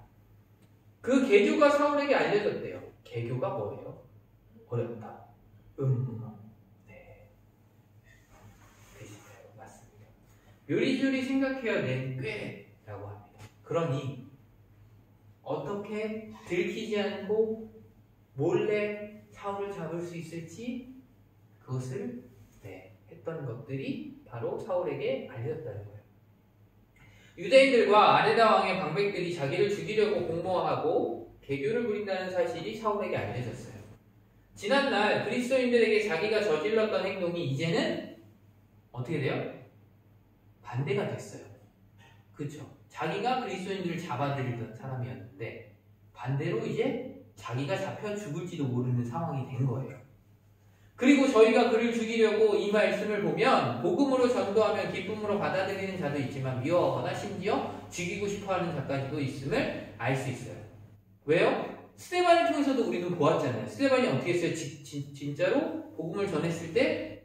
그 계교가 사울에게 알려졌대요. 계교가 뭐예요? 어렵다. 맞습니다. 요리조리 생각해야 낸 꾀라고 합니다. 그러니 어떻게 들키지 않고 몰래 사울을 잡을 수 있을지 그것을 했던 것들이 바로 사울에게 알려졌다는 거예요. 유대인들과 아레다 왕의 방백들이 자기를 죽이려고 공모하고 계교를 부린다는 사실이 사울에게 알려졌어요. 지난날 그리스도인들에게 자기가 저질렀던 행동이 이제는 어떻게 돼요? 반대가 됐어요. 그렇죠? 자기가 그리스도인들을 잡아들이던 사람이었는데 반대로 이제 자기가 잡혀 죽을지도 모르는 상황이 된 거예요. 그리고 저희가 그를 죽이려고 이 말씀을 보면 복음으로 전도하면 기쁨으로 받아들이는 자도 있지만 미워하거나 심지어 죽이고 싶어하는 자까지도 있음을 알 수 있어요. 왜요? 스데반을 통해서도 우리는 보았잖아요. 스데반이 어떻게 했어요? 진짜로 복음을 전했을 때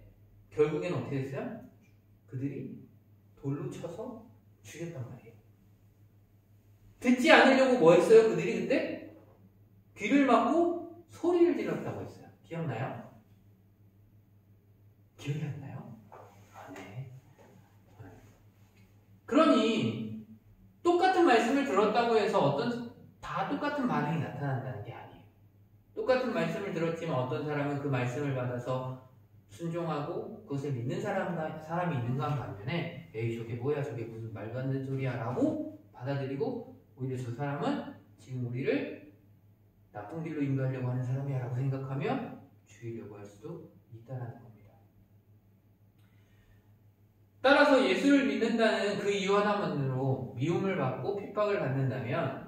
결국엔 어떻게 됐어요? 그들이 돌로 쳐서 죽였단 말이에요. 듣지 않으려고 뭐 했어요? 그들이 그때 귀를 막고 소리를 질렀다고 했어요. 기억나요? 기억이 안 나요? 아, 네. 그러니 똑같은 말씀을 들었다고 해서 다 똑같은 반응이 나타난다는 게 아니에요. 똑같은 말씀을 들었지만 어떤 사람은 그 말씀을 받아서 순종하고 그것을 믿는 사람이 있는가 반면에 에이 저게 뭐야 저게 무슨 말도 안 되는 소리야 라고 받아들이고 오히려 저 사람은 지금 우리를 나쁜 길로 인도하려고 하는 사람이야 라고 생각하며 죽이려고 할 수도 있다는 겁니다. 따라서 예수를 믿는다는 그 이유 하나만으로 미움을 받고 핍박을 받는다면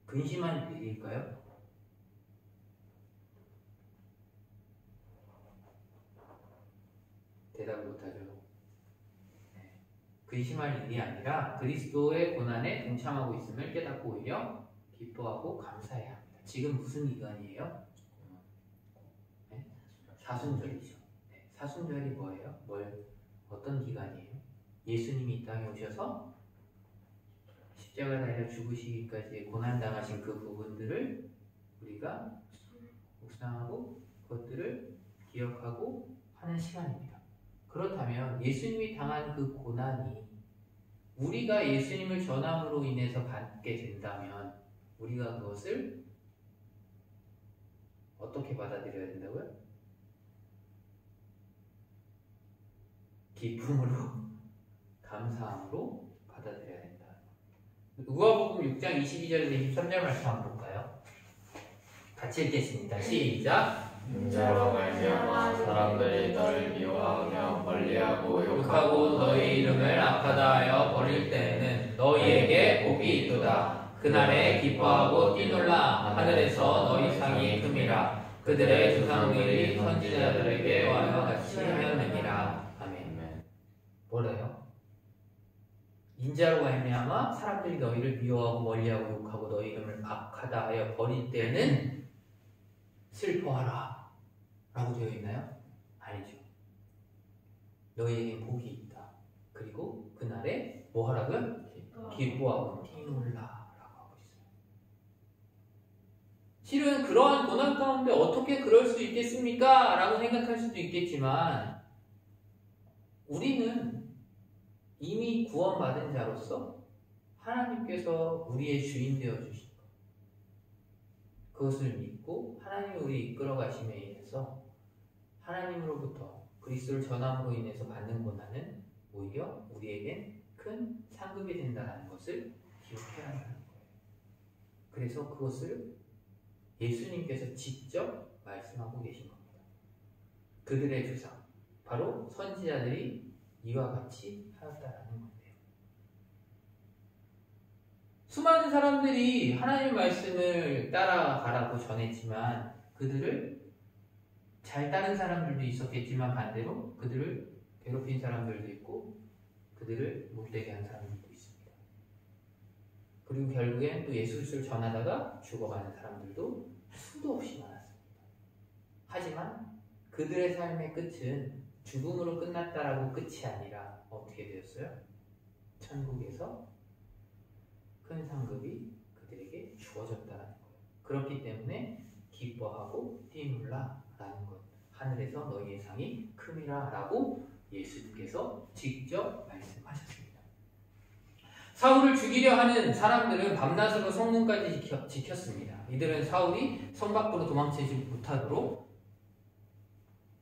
근심한 일일까요? 대답을 못하죠. 근심할 일이 아니라 그리스도의 고난에 동참하고 있음을 깨닫고 오히려 기뻐하고 감사해야 합니다. 지금 무슨 기간이에요? 사순절이죠. 사순절이 뭐예요? 어떤 기간이에요? 예수님이 이 땅에 오셔서 십자가 달려 죽으시기까지 고난당하신 그 부분들을 우리가 묵상하고 그것들을 기억하고 하는 시간입니다. 그렇다면 예수님이 당한 그 고난이 우리가 예수님을 전함으로 인해서 받게 된다면 우리가 그것을 어떻게 받아들여야 된다고요? 기쁨으로 감사함으로 받아들여야 된다. 누가복음 6장 22절에서 23절 말씀 한번 볼까요? 같이 읽겠습니다. 시작. 인자로 말미암아 사람들이 너를 미워하며 멀리하고 욕하고 너희 이름을 악하다하여 버릴 때에는 너희에게 복이 있도다. 그날에 기뻐하고 뛰놀라. 하늘에서 너희 상이 큼이라. 그들의 조상들이 선지자들에게 와와 같이 하였느니라. 아멘. 뭐래요? 인자로 말미암아 사람들이 너희를 미워하고 멀리하고 욕하고 너희 이름을 악하다 하여 버릴 때는 슬퍼하라 라고 되어 있나요? 아니죠. 너희에게 복이 있다. 그리고 그날에 뭐 하라고요? 기뻐하고 뛰놀라 라고 하고 있어요. 실은 그러한 고난 가운데 어떻게 그럴 수 있겠습니까? 라고 생각할 수도 있겠지만 우리는 이미 구원받은 자로서 하나님께서 우리의 주인 되어 주신 것, 그것을 믿고 하나님이 우리 이끌어 가심에 의해서 하나님으로부터 그리스도를 전함으로 인해서 받는 고난은 오히려 우리에겐 큰 상급이 된다는 것을 기억해야 한다는 거예요. 그래서 그것을 예수님께서 직접 말씀하고 계신 겁니다. 그들의 조상, 바로 선지자들이 이와 같이 하였다라는 건데요. 수많은 사람들이 하나님의 말씀을 따라가라고 전했지만 그들을 잘 따른 사람들도 있었겠지만 반대로 그들을 괴롭힌 사람들도 있고 그들을 못되게 한 사람들도 있습니다. 그리고 결국엔 또 예수 그리스도를 전하다가 죽어가는 사람들도 수도 없이 많았습니다. 하지만 그들의 삶의 끝은 죽음으로 끝났다라고 끝이 아니라 어떻게 되었어요? 천국에서 큰 상급이 그들에게 주어졌다는 거예요. 그렇기 때문에 기뻐하고 뛰놀라라는 것, 하늘에서 너희의 상이 큼이라 라고 예수님께서 직접 말씀하셨습니다. 사울을 죽이려 하는 사람들은 밤낮으로 성문까지 지켰습니다. 이들은 사울이 성 밖으로 도망치지 못하도록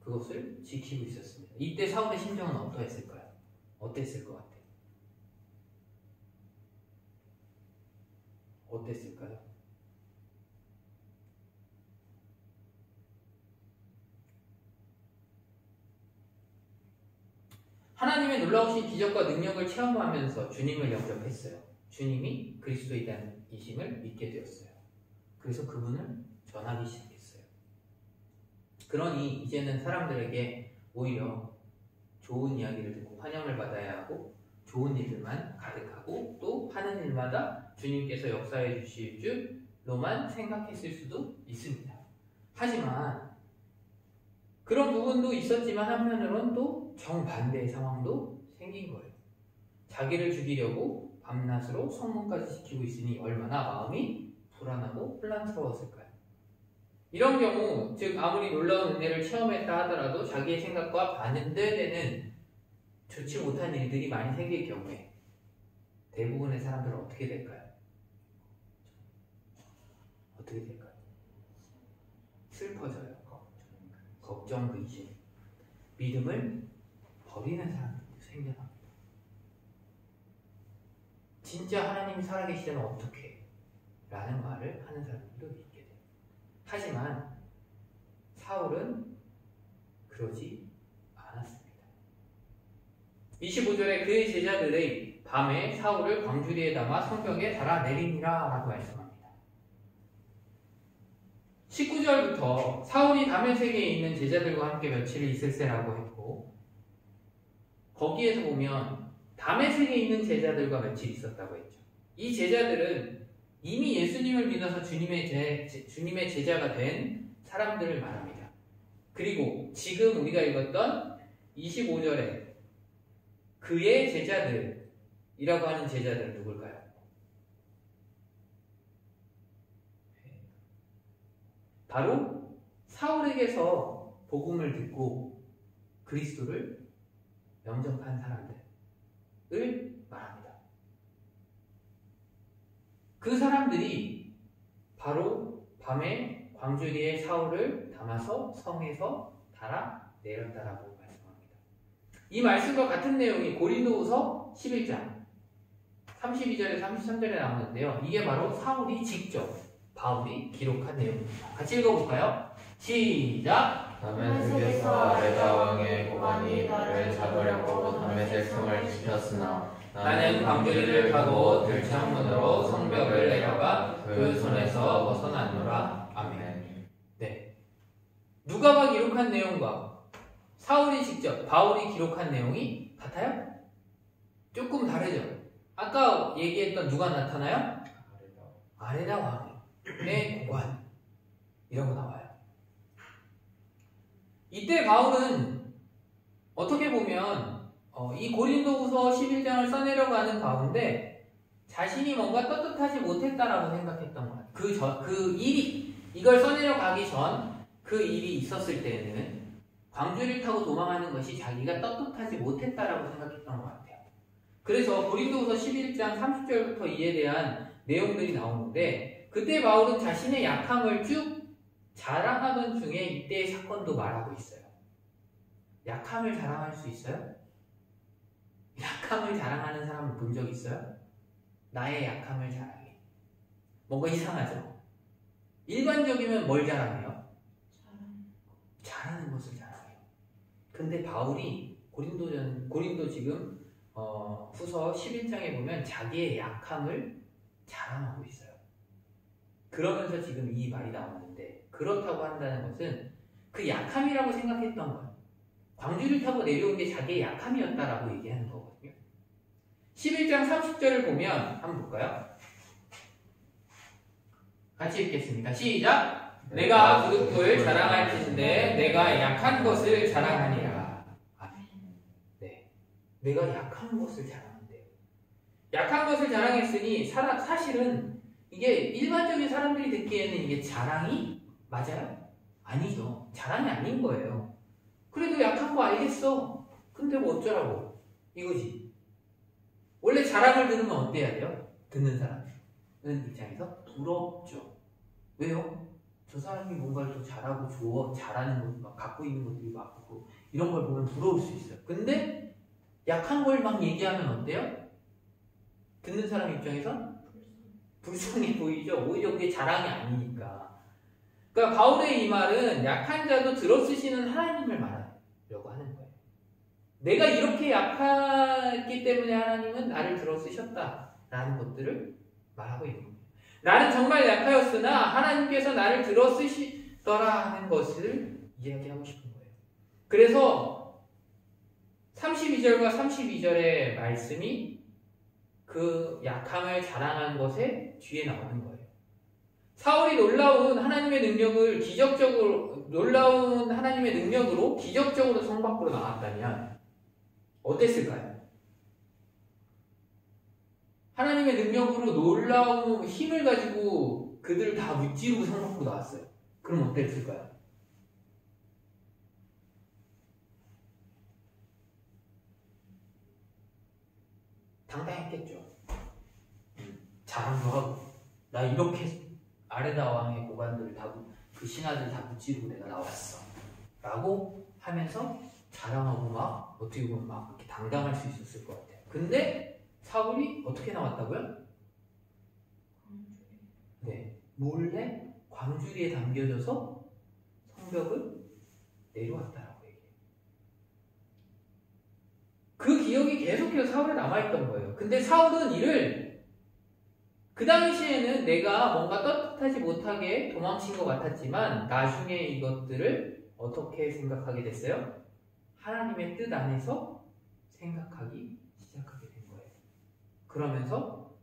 그것을 지키고 있었습니다. 이때 사울의 심정은 어떠했을까요? 어땠을 것 같아요? 어땠을까요? 하나님의 놀라우신 기적과 능력을 체험하면서 주님을 영접했어요. 주님이 그리스도에 대한 이심을 믿게 되었어요. 그래서 그분을 전하기 시작했어요. 그러니 이제는 사람들에게 오히려 좋은 이야기를 듣고 환영을 받아야 하고 좋은 일들만 가득하고 또 하는 일마다 주님께서 역사해 주실 줄로만 생각했을 수도 있습니다. 하지만 그런 부분도 있었지만 한편으로는 또 정반대의 상황도 생긴 거예요. 자기를 죽이려고 밤낮으로 성문까지 지키고 있으니 얼마나 마음이 불안하고 혼란스러웠을까요? 이런 경우, 즉 아무리 놀라운 은혜를 체험했다 하더라도 자기의 생각과 반대되는 좋지 못한 일들이 많이 생길 경우에 대부분의 사람들은 어떻게 될까요? 어떻게 될까요? 슬퍼져요. 걱정, 의심, 믿음을 버리는 사람들도 생겨납니다. 진짜 하나님이 살아계시다면 어떻게? 라는 말을 하는 사람들도 있게 돼요. 하지만 사울은 그러지 않았습니다. 25절에 그의 제자들의 밤에 사울을 광주리에 담아 성벽에 달아내리니라 라고 말씀합니다. 19절부터 사울이 다메섹에 있는 제자들과 함께 며칠 있을세라고 했고, 거기에서 보면 다메섹에 있는 제자들과 며칠 있었다고 했죠. 이 제자들은 이미 예수님을 믿어서 주님의 제자가 된 사람들을 말합니다. 그리고 지금 우리가 읽었던 25절에 그의 제자들이라고 하는 제자들은 누굴까요? 바로 사울에게서 복음을 듣고 그리스도를 영접한 사람들을 말합니다. 그 사람들이 바로 밤에 광주리에 사울을 담아서 성에서 달아 내렸다라고 말씀합니다. 이 말씀과 같은 내용이 고린도후서 11장 32절에서 33절에 나오는데요. 이게 바로 사울이 직접 바울이 기록한 내용입니다. 같이 읽어볼까요? 시작! 다메섹에서 아레다 왕의 고관이 나를 잡으려고 다메섹 성을 지켰으나 나는 광주리를 타고 들창문으로 성벽을 내려가 그 손에서 벗어났노라. 아멘. 네. 누가가 기록한 내용과 사울이 직접 바울이 기록한 내용이 같아요? 조금 다르죠. 아까 얘기했던 누가 나타나요? 아레다 왕의 고관이라고 나와요. 이때 바울은 어떻게 보면 이 고린도후서 11장을 써내려가는 가운데 자신이 뭔가 떳떳하지 못했다라고 생각했던 것 같아요. 그 일이 이걸 써내려가기 전 그 일이 있었을 때는 광주를 타고 도망하는 것이 자기가 떳떳하지 못했다라고 생각했던 것 같아요. 그래서 고린도후서 11장 30절부터 이에 대한 내용들이 나오는데 그때 바울은 자신의 약함을 쭉 자랑하던 중에 이때의 사건도 말하고 있어요. 약함을 자랑할 수 있어요? 약함을 자랑하는 사람을 본 적 있어요? 나의 약함을 자랑해. 뭔가 이상하죠? 일반적이면 뭘 자랑해요? 잘하는 것을 자랑해요. 근데 바울이 고린도 지금 후서 11장에 보면 자기의 약함을 자랑하고 있어요. 그러면서 지금 이 말이 나오는데 그렇다고 한다는 것은 그 약함이라고 생각했던 것, 광주를 타고 내려온 게 자기의 약함이었다라고 얘기하는 거거든요. 11장 30절을 보면 한번 볼까요? 같이 읽겠습니다. 시작! 내가 부득불 자랑할 짓인데 내가 약한 것을 자랑하니라. 아멘. 네, 내가 약한 것을 자랑한대요. 약한 것을 자랑했으니 사실은 이게 일반적인 사람들이 듣기에는 이게 자랑이 맞아요? 아니죠. 자랑이 아닌 거예요. 그래도 약한 거 알겠어. 근데 뭐 어쩌라고. 이거지. 원래 자랑을 들으면 어때야 돼요? 듣는 사람은 입장에서 부럽죠. 왜요? 저 사람이 뭔가를 더 잘하고 잘하는 것, 막 갖고 있는 것들이 많고 이런 걸 보면 부러울 수 있어요. 근데 약한 걸 막 얘기하면 어때요? 듣는 사람 입장에서 불쌍해 보이죠? 오히려 그게 자랑이 아니니까. 그러니까 바울의 이 말은 약한 자도 들어쓰시는 하나님을 말하려고 하는 거예요. 내가 이렇게 약하기 때문에 하나님은 나를 들어쓰셨다. 라는 것들을 말하고 있는 거예요. 나는 정말 약하였으나 하나님께서 나를 들어 쓰시더라 하는 것을 이야기하고 싶은 거예요. 그래서 32절과 32절의 말씀이 그 약함을 자랑한 것에 뒤에 나오는 거예요. 사울이 놀라운 하나님의 능력을 놀라운 하나님의 능력으로 기적적으로 성 밖으로 나왔다면 어땠을까요? 하나님의 능력으로 놀라운 힘을 가지고 그들을 다 무찌르고 성 밖으로 나왔어요. 그럼 어땠을까요? 당당했겠죠. 자랑도 하고 나 이렇게 아레나 왕의 고관들을 다 그 신하들 다 무찌르고 내가 나왔어 라고 하면서 자랑하고 막 어떻게 보면 막 그렇게 당당할 수 있었을 것 같아요. 근데 사울이 어떻게 나왔다고요? 네, 몰래 광주리에 담겨져서 성벽을 내려왔다라고 얘기해요. 그 기억이 계속해서 사울에 남아있던 거예요. 근데 사울은 이를 그 당시에는 내가 뭔가 떳떳하지 못하게 도망친 것 같았지만 나중에 이것들을 어떻게 생각하게 됐어요? 하나님의 뜻 안에서 생각하기 시작하게 된 거예요. 그러면서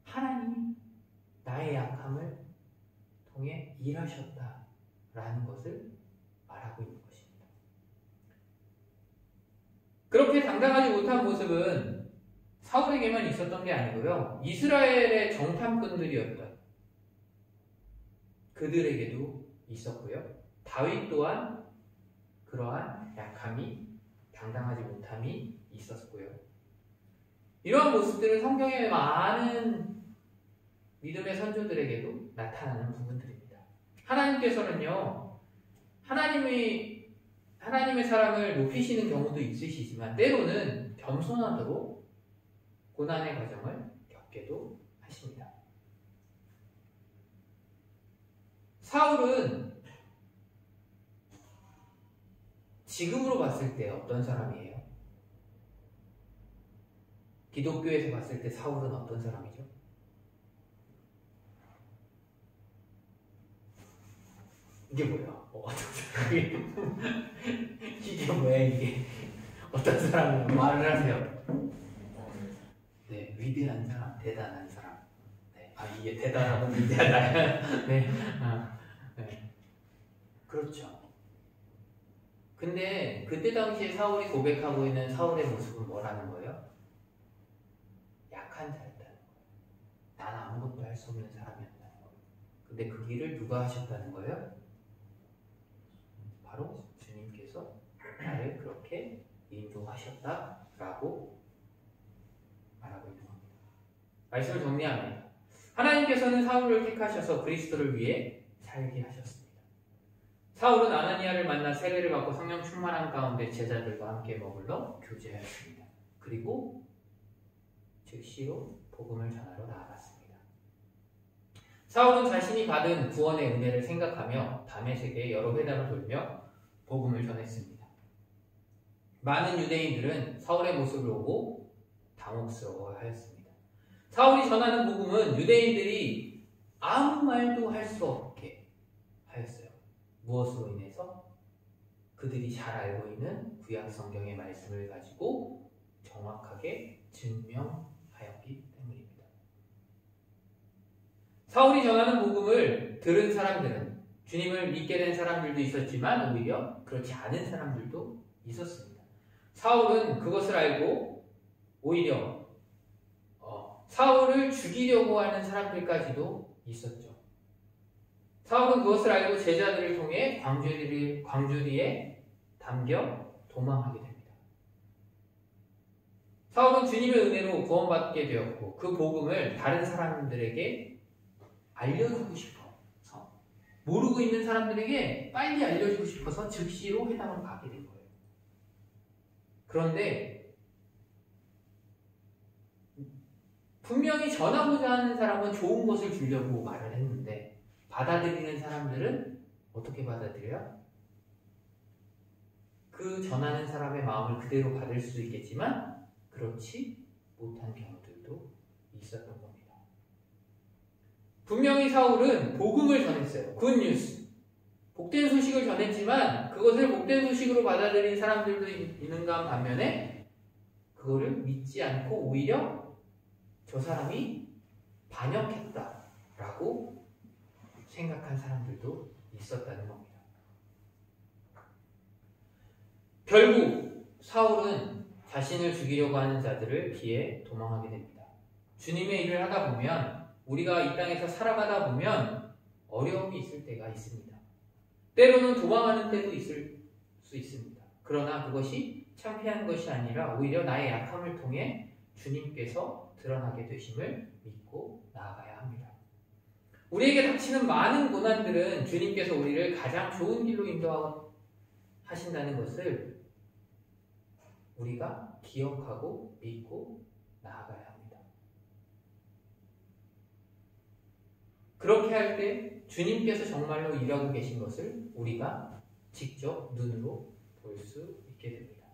하나님이 나의 약함을 통해 일하셨다라는 것을 말하고 있는 것입니다. 그렇게 당당하지 못한 모습은 사울에게만 있었던 게 아니고요. 이스라엘의 정탐꾼들이었던 그들에게도 있었고요. 다윗 또한 그러한 약함이 당당하지 못함이 있었고요. 이러한 모습들은 성경의 많은 믿음의 선조들에게도 나타나는 부분들입니다. 하나님께서는요, 하나님의 사람을 높이시는 경우도 있으시지만 때로는 겸손하도록 고난의 과정을 겪게도 하십니다. 사울은 지금으로 봤을 때 어떤 사람이에요? 기독교에서 봤을 때 사울은 어떤 사람이죠? 이게 뭐야? 어떤 사람이에요? 이게 뭐야 이게? 어떤 사람이에요? 말을 하세요. 네, 위대한 사람, 대단한 사람. 네, 이게 대단하고 위대하다. 네, 네, 그렇죠. 근데 그때 당시에 사울이 고백하고 있는 사울의 모습은 뭐라는 거예요? 약한 자였다는 거예요. 난 아무것도 할 수 없는 사람이었다는 거예요. 근데 그 길을 누가 하셨다는 거예요? 바로 주님께서 나를 그렇게 인도하셨다라고 말하고 있는 겁니다. 말씀을 정리하면 하나님께서는 사울을 택하셔서 그리스도를 위해 살게 하셨습니다. 사울은 아나니아를 만나 세례를 받고 성령 충만한 가운데 제자들과 함께 머물러 교제하였습니다. 그리고 즉시로 복음을 전하러 나아갔습니다. 사울은 자신이 받은 구원의 은혜를 생각하며 다메섹에 여러 회당을 돌며 복음을 전했습니다. 많은 유대인들은 사울의 모습을 보고 당혹스러워하였습니다. 사울이 전하는 복음은 유대인들이 아무 말도 할 수 없게 하였어요. 무엇으로 인해서? 그들이 잘 알고 있는 구약 성경의 말씀을 가지고 정확하게 증명하였기 때문입니다. 사울이 전하는 복음을 들은 사람들은 주님을 믿게 된 사람들도 있었지만 오히려 그렇지 않은 사람들도 있었습니다. 사울은 그것을 알고 오히려 사울을 죽이려고 하는 사람들까지도 있었죠. 사울은 그것을 알고 제자들을 통해 광주리에 담겨 도망하게 됩니다. 사울은 주님의 은혜로 구원받게 되었고 그 복음을 다른 사람들에게 알려주고 싶어서 모르고 있는 사람들에게 빨리 알려주고 싶어서 즉시로 회당으로 가게 된 거예요. 그런데 분명히 전하고자 하는 사람은 좋은 것을 주려고 말을 했는데 받아들이는 사람들은 어떻게 받아들여요? 그 전하는 사람의 마음을 그대로 받을 수도 있겠지만 그렇지 못한 경우들도 있었던 겁니다. 분명히 사울은 복음을 전했어요. 굿뉴스. 복된 소식을 전했지만 그것을 복된 소식으로 받아들인 사람들도 있는가 반면에 그거를 믿지 않고 오히려 저 사람이 반역했다라고 생각한 사람들도 있었다는 겁니다. 결국 사울은 자신을 죽이려고 하는 자들을 피해 도망하게 됩니다. 주님의 일을 하다 보면 우리가 이 땅에서 살아가다 보면 어려움이 있을 때가 있습니다. 때로는 도망하는 때도 있을 수 있습니다. 그러나 그것이 창피한 것이 아니라 오히려 나의 약함을 통해 주님께서 드러나게 되심을 믿고 나아가야 합니다. 우리에게 닥치는 많은 고난들은 주님께서 우리를 가장 좋은 길로 인도하신다는 것을 우리가 기억하고 믿고 나아가야 합니다. 그렇게 할 때 주님께서 정말로 일하고 계신 것을 우리가 직접 눈으로 볼 수 있게 됩니다.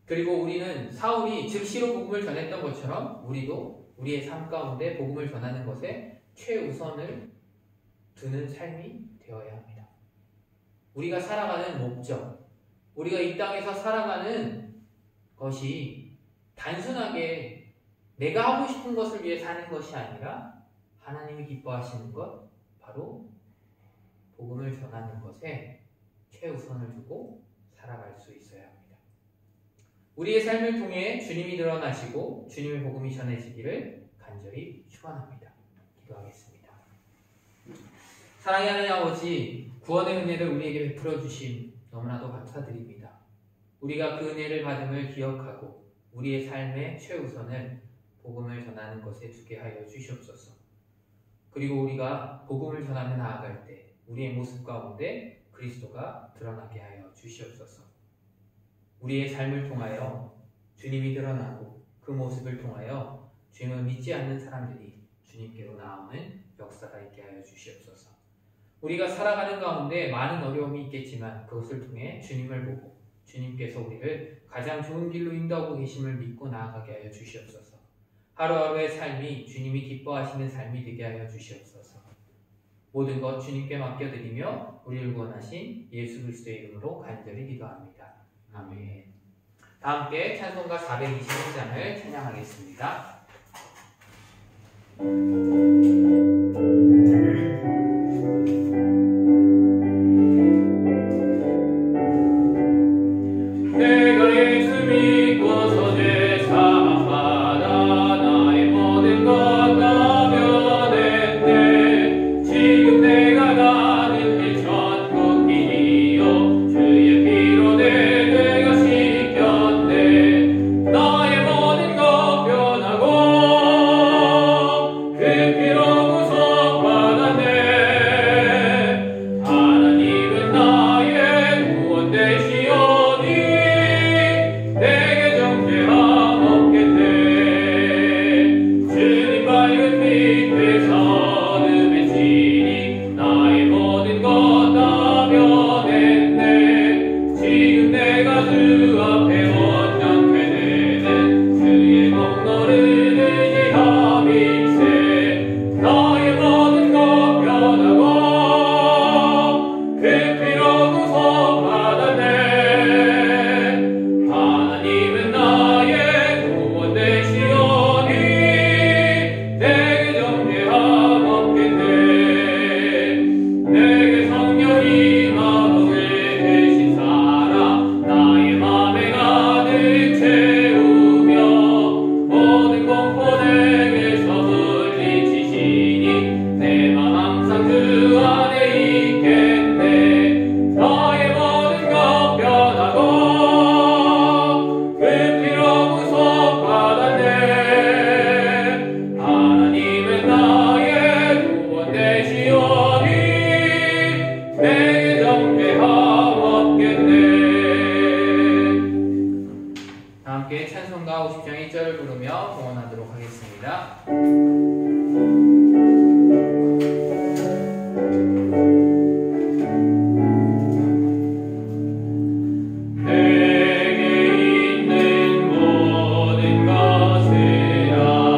그리고 우리는 사울이 즉시로 복음을 전했던 것처럼 우리도 우리의 삶 가운데 복음을 전하는 것에 최우선을 두는 삶이 되어야 합니다. 우리가 살아가는 목적, 우리가 이 땅에서 살아가는 것이 단순하게 내가 하고 싶은 것을 위해 사는 것이 아니라 하나님이 기뻐하시는 것, 바로 복음을 전하는 것에 최우선을 두고 살아갈 수 있어야 합니다. 우리의 삶을 통해 주님이 드러나시고 주님의 복음이 전해지기를 간절히 축원합니다. 기도하겠습니다. 사랑의 하나님 아버지, 구원의 은혜를 우리에게 베풀어 주신 너무나도 감사드립니다. 우리가 그 은혜를 받음을 기억하고 우리의 삶의 최우선을 복음을 전하는 것에 두게 하여 주시옵소서. 그리고 우리가 복음을 전하며 나아갈 때 우리의 모습 가운데 그리스도가 드러나게 하여 주시옵소서. 우리의 삶을 통하여 주님이 드러나고 그 모습을 통하여 주님을 믿지 않는 사람들이 주님께로 나오는 역사가 있게 하여 주시옵소서. 우리가 살아가는 가운데 많은 어려움이 있겠지만 그것을 통해 주님을 보고 주님께서 우리를 가장 좋은 길로 인도하고 계심을 믿고 나아가게 하여 주시옵소서. 하루하루의 삶이 주님이 기뻐하시는 삶이 되게 하여 주시옵소서. 모든 것 주님께 맡겨드리며 우리를 구원하신 예수 그리스도의 이름으로 간절히 기도합니다. 아멘. 다 함께 찬송가 421장을 찬양하겠습니다. 내가 예수 믿고서 죄 사함 받아 나의 모든 것 다 면했네. 지금 내가 가는 길 천국 길이요 주의 피로 내 죄가 씻겼네. 나의 모든 것 변하고 그 피로 구속받았네. 하나님은 나의 구원 되시오니 내게 정죄함 없게 돼. 주님 밝은 빛에서 어둠에 지니 나의 모든 것 다 변했네. 지금 내가 주 앞에 온전케 되는 주의 공로를 의지함일세. 나의 모든 것 변하고 그 피로 구속받았네. 하나님은 나의 구원 되시오니 내게 정죄함 없게 돼. 내게 성령 임하고 대신 살아 나의 맘에 가득 채우며 모든 공포 내게서 물리치시니 내 맘 항상 그 안에 있겠네. 나의 모든 것 변하고 그 피로 구속받았네. 하나님은 나의 구원 되시오니 내게 정죄함 없겠네. 다 함께 찬송가 50장 1절을 부르며 봉헌하도록 하겠습니다. 내게 있는 모든 것을 다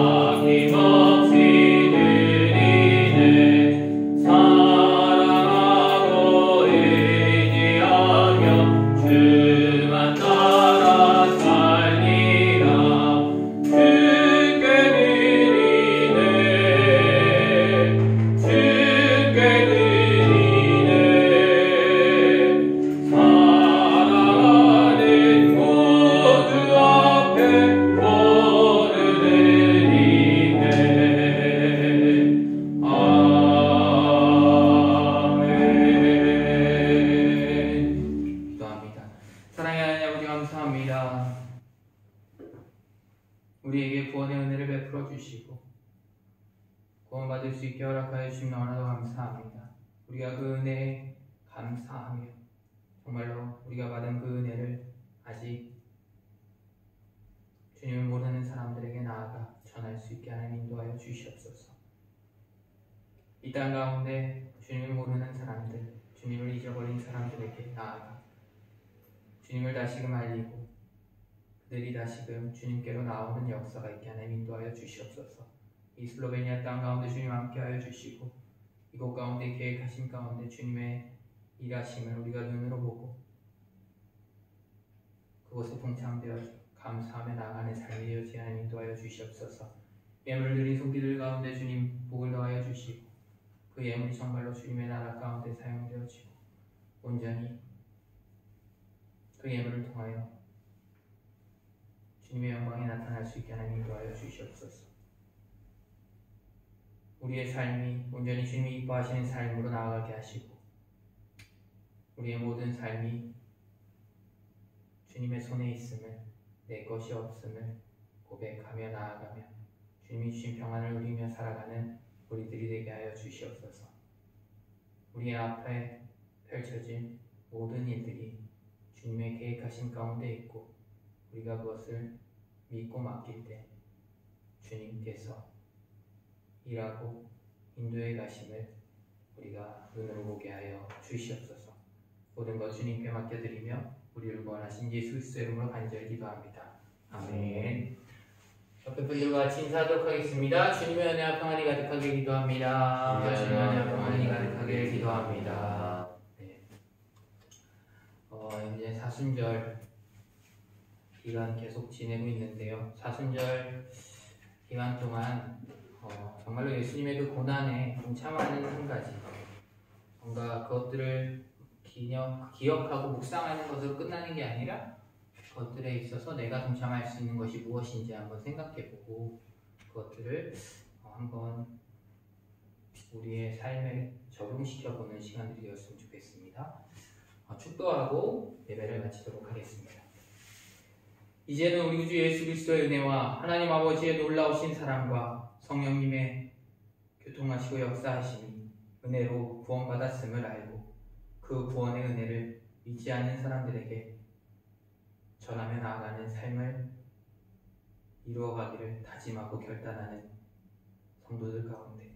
구원받을 수 있게 허락하여 주신 너무나도 감사합니다. 우리가 그 은혜에 감사하며 정말로 우리가 받은 그 은혜를 아직 주님을 모르는 사람들에게 나아가 전할 수 있게 하나님 인도하여 주시옵소서. 이 땅 가운데 주님을 모르는 사람들, 주님을 잊어버린 사람들에게 나아가 주님을 다시금 알리고 그들이 다시금 주님께로 나오는 역사가 있게 하나님 인도하여 주시옵소서. 이 슬로베니아 땅 가운데 주님 함께하여 주시고 이곳 가운데 계획하신 가운데 주님의 일하심을 우리가 눈으로 보고 그곳에 동참되어 감사하며 나아가는 삶이 되어지게 하나님 인도하여 주시옵소서. 예물을 드린 손길들 가운데 주님 복을 더하여 주시고 그 예물이 정말로 주님의 나라 가운데 사용되어지고 온전히 그 예물을 통하여 주님의 영광이 나타날 수 있게 하나님 인도하여 주시옵소서. 우리의 삶이 온전히 주님이 이뻐하시는 삶으로 나아가게 하시고 우리의 모든 삶이 주님의 손에 있음을 내 것이 없음을 고백하며 나아가며 주님이 주신 평안을 누리며 살아가는 우리들이 되게 하여 주시옵소서. 우리 앞에 펼쳐진 모든 일들이 주님의 계획하신 가운데 있고 우리가 그것을 믿고 맡길 때 주님께서 일하고 인도해 가심을 우리가 눈으로 보게 하여 주시옵소서. 모든 것 주님께 맡겨드리며 우리를 구원하신 예수 그리스도의 이름으로 간절히 기도합니다. 아멘. 옆에 분들과 같이 인사하도록 하겠습니다. 주님의 은혜와 평안이 가득하게 기도합니다. 주님의 은혜와 평안이 가득하게 기도합니다. 네. 이제 사순절 기간 계속 지내고 있는데요. 사순절 기간 동안 정말로 예수님의 그 고난에 동참하는 한 가지 뭔가 그것들을 기억하고 묵상하는 것으로 끝나는 게 아니라 그것들에 있어서 내가 동참할 수 있는 것이 무엇인지 한번 생각해보고 그것들을 한번 우리의 삶에 적용시켜보는 시간들이 되었으면 좋겠습니다. 축도하고 예배를 마치도록 하겠습니다. 이제는 우리 주 예수 그리스도의 은혜와 하나님 아버지의 놀라우신 사랑과 성령님의 교통하시고 역사하심이 은혜로 구원받았음을 알고 그 구원의 은혜를 잊지 않는 사람들에게 전하며 나아가는 삶을 이루어가기를 다짐하고 결단하는 성도들 가운데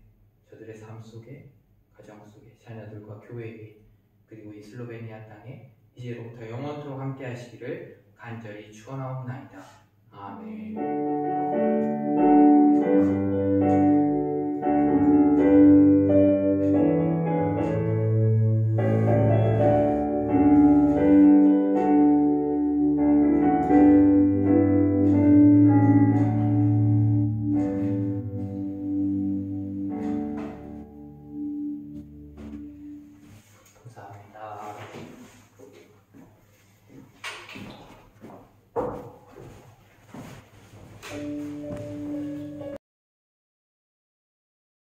저들의 삶 속에 가정 속에 자녀들과 교회에 그리고 이 슬로베니아 땅에 이제로부터 영원토록 함께 하시기를 간절히 축원하옵나이다.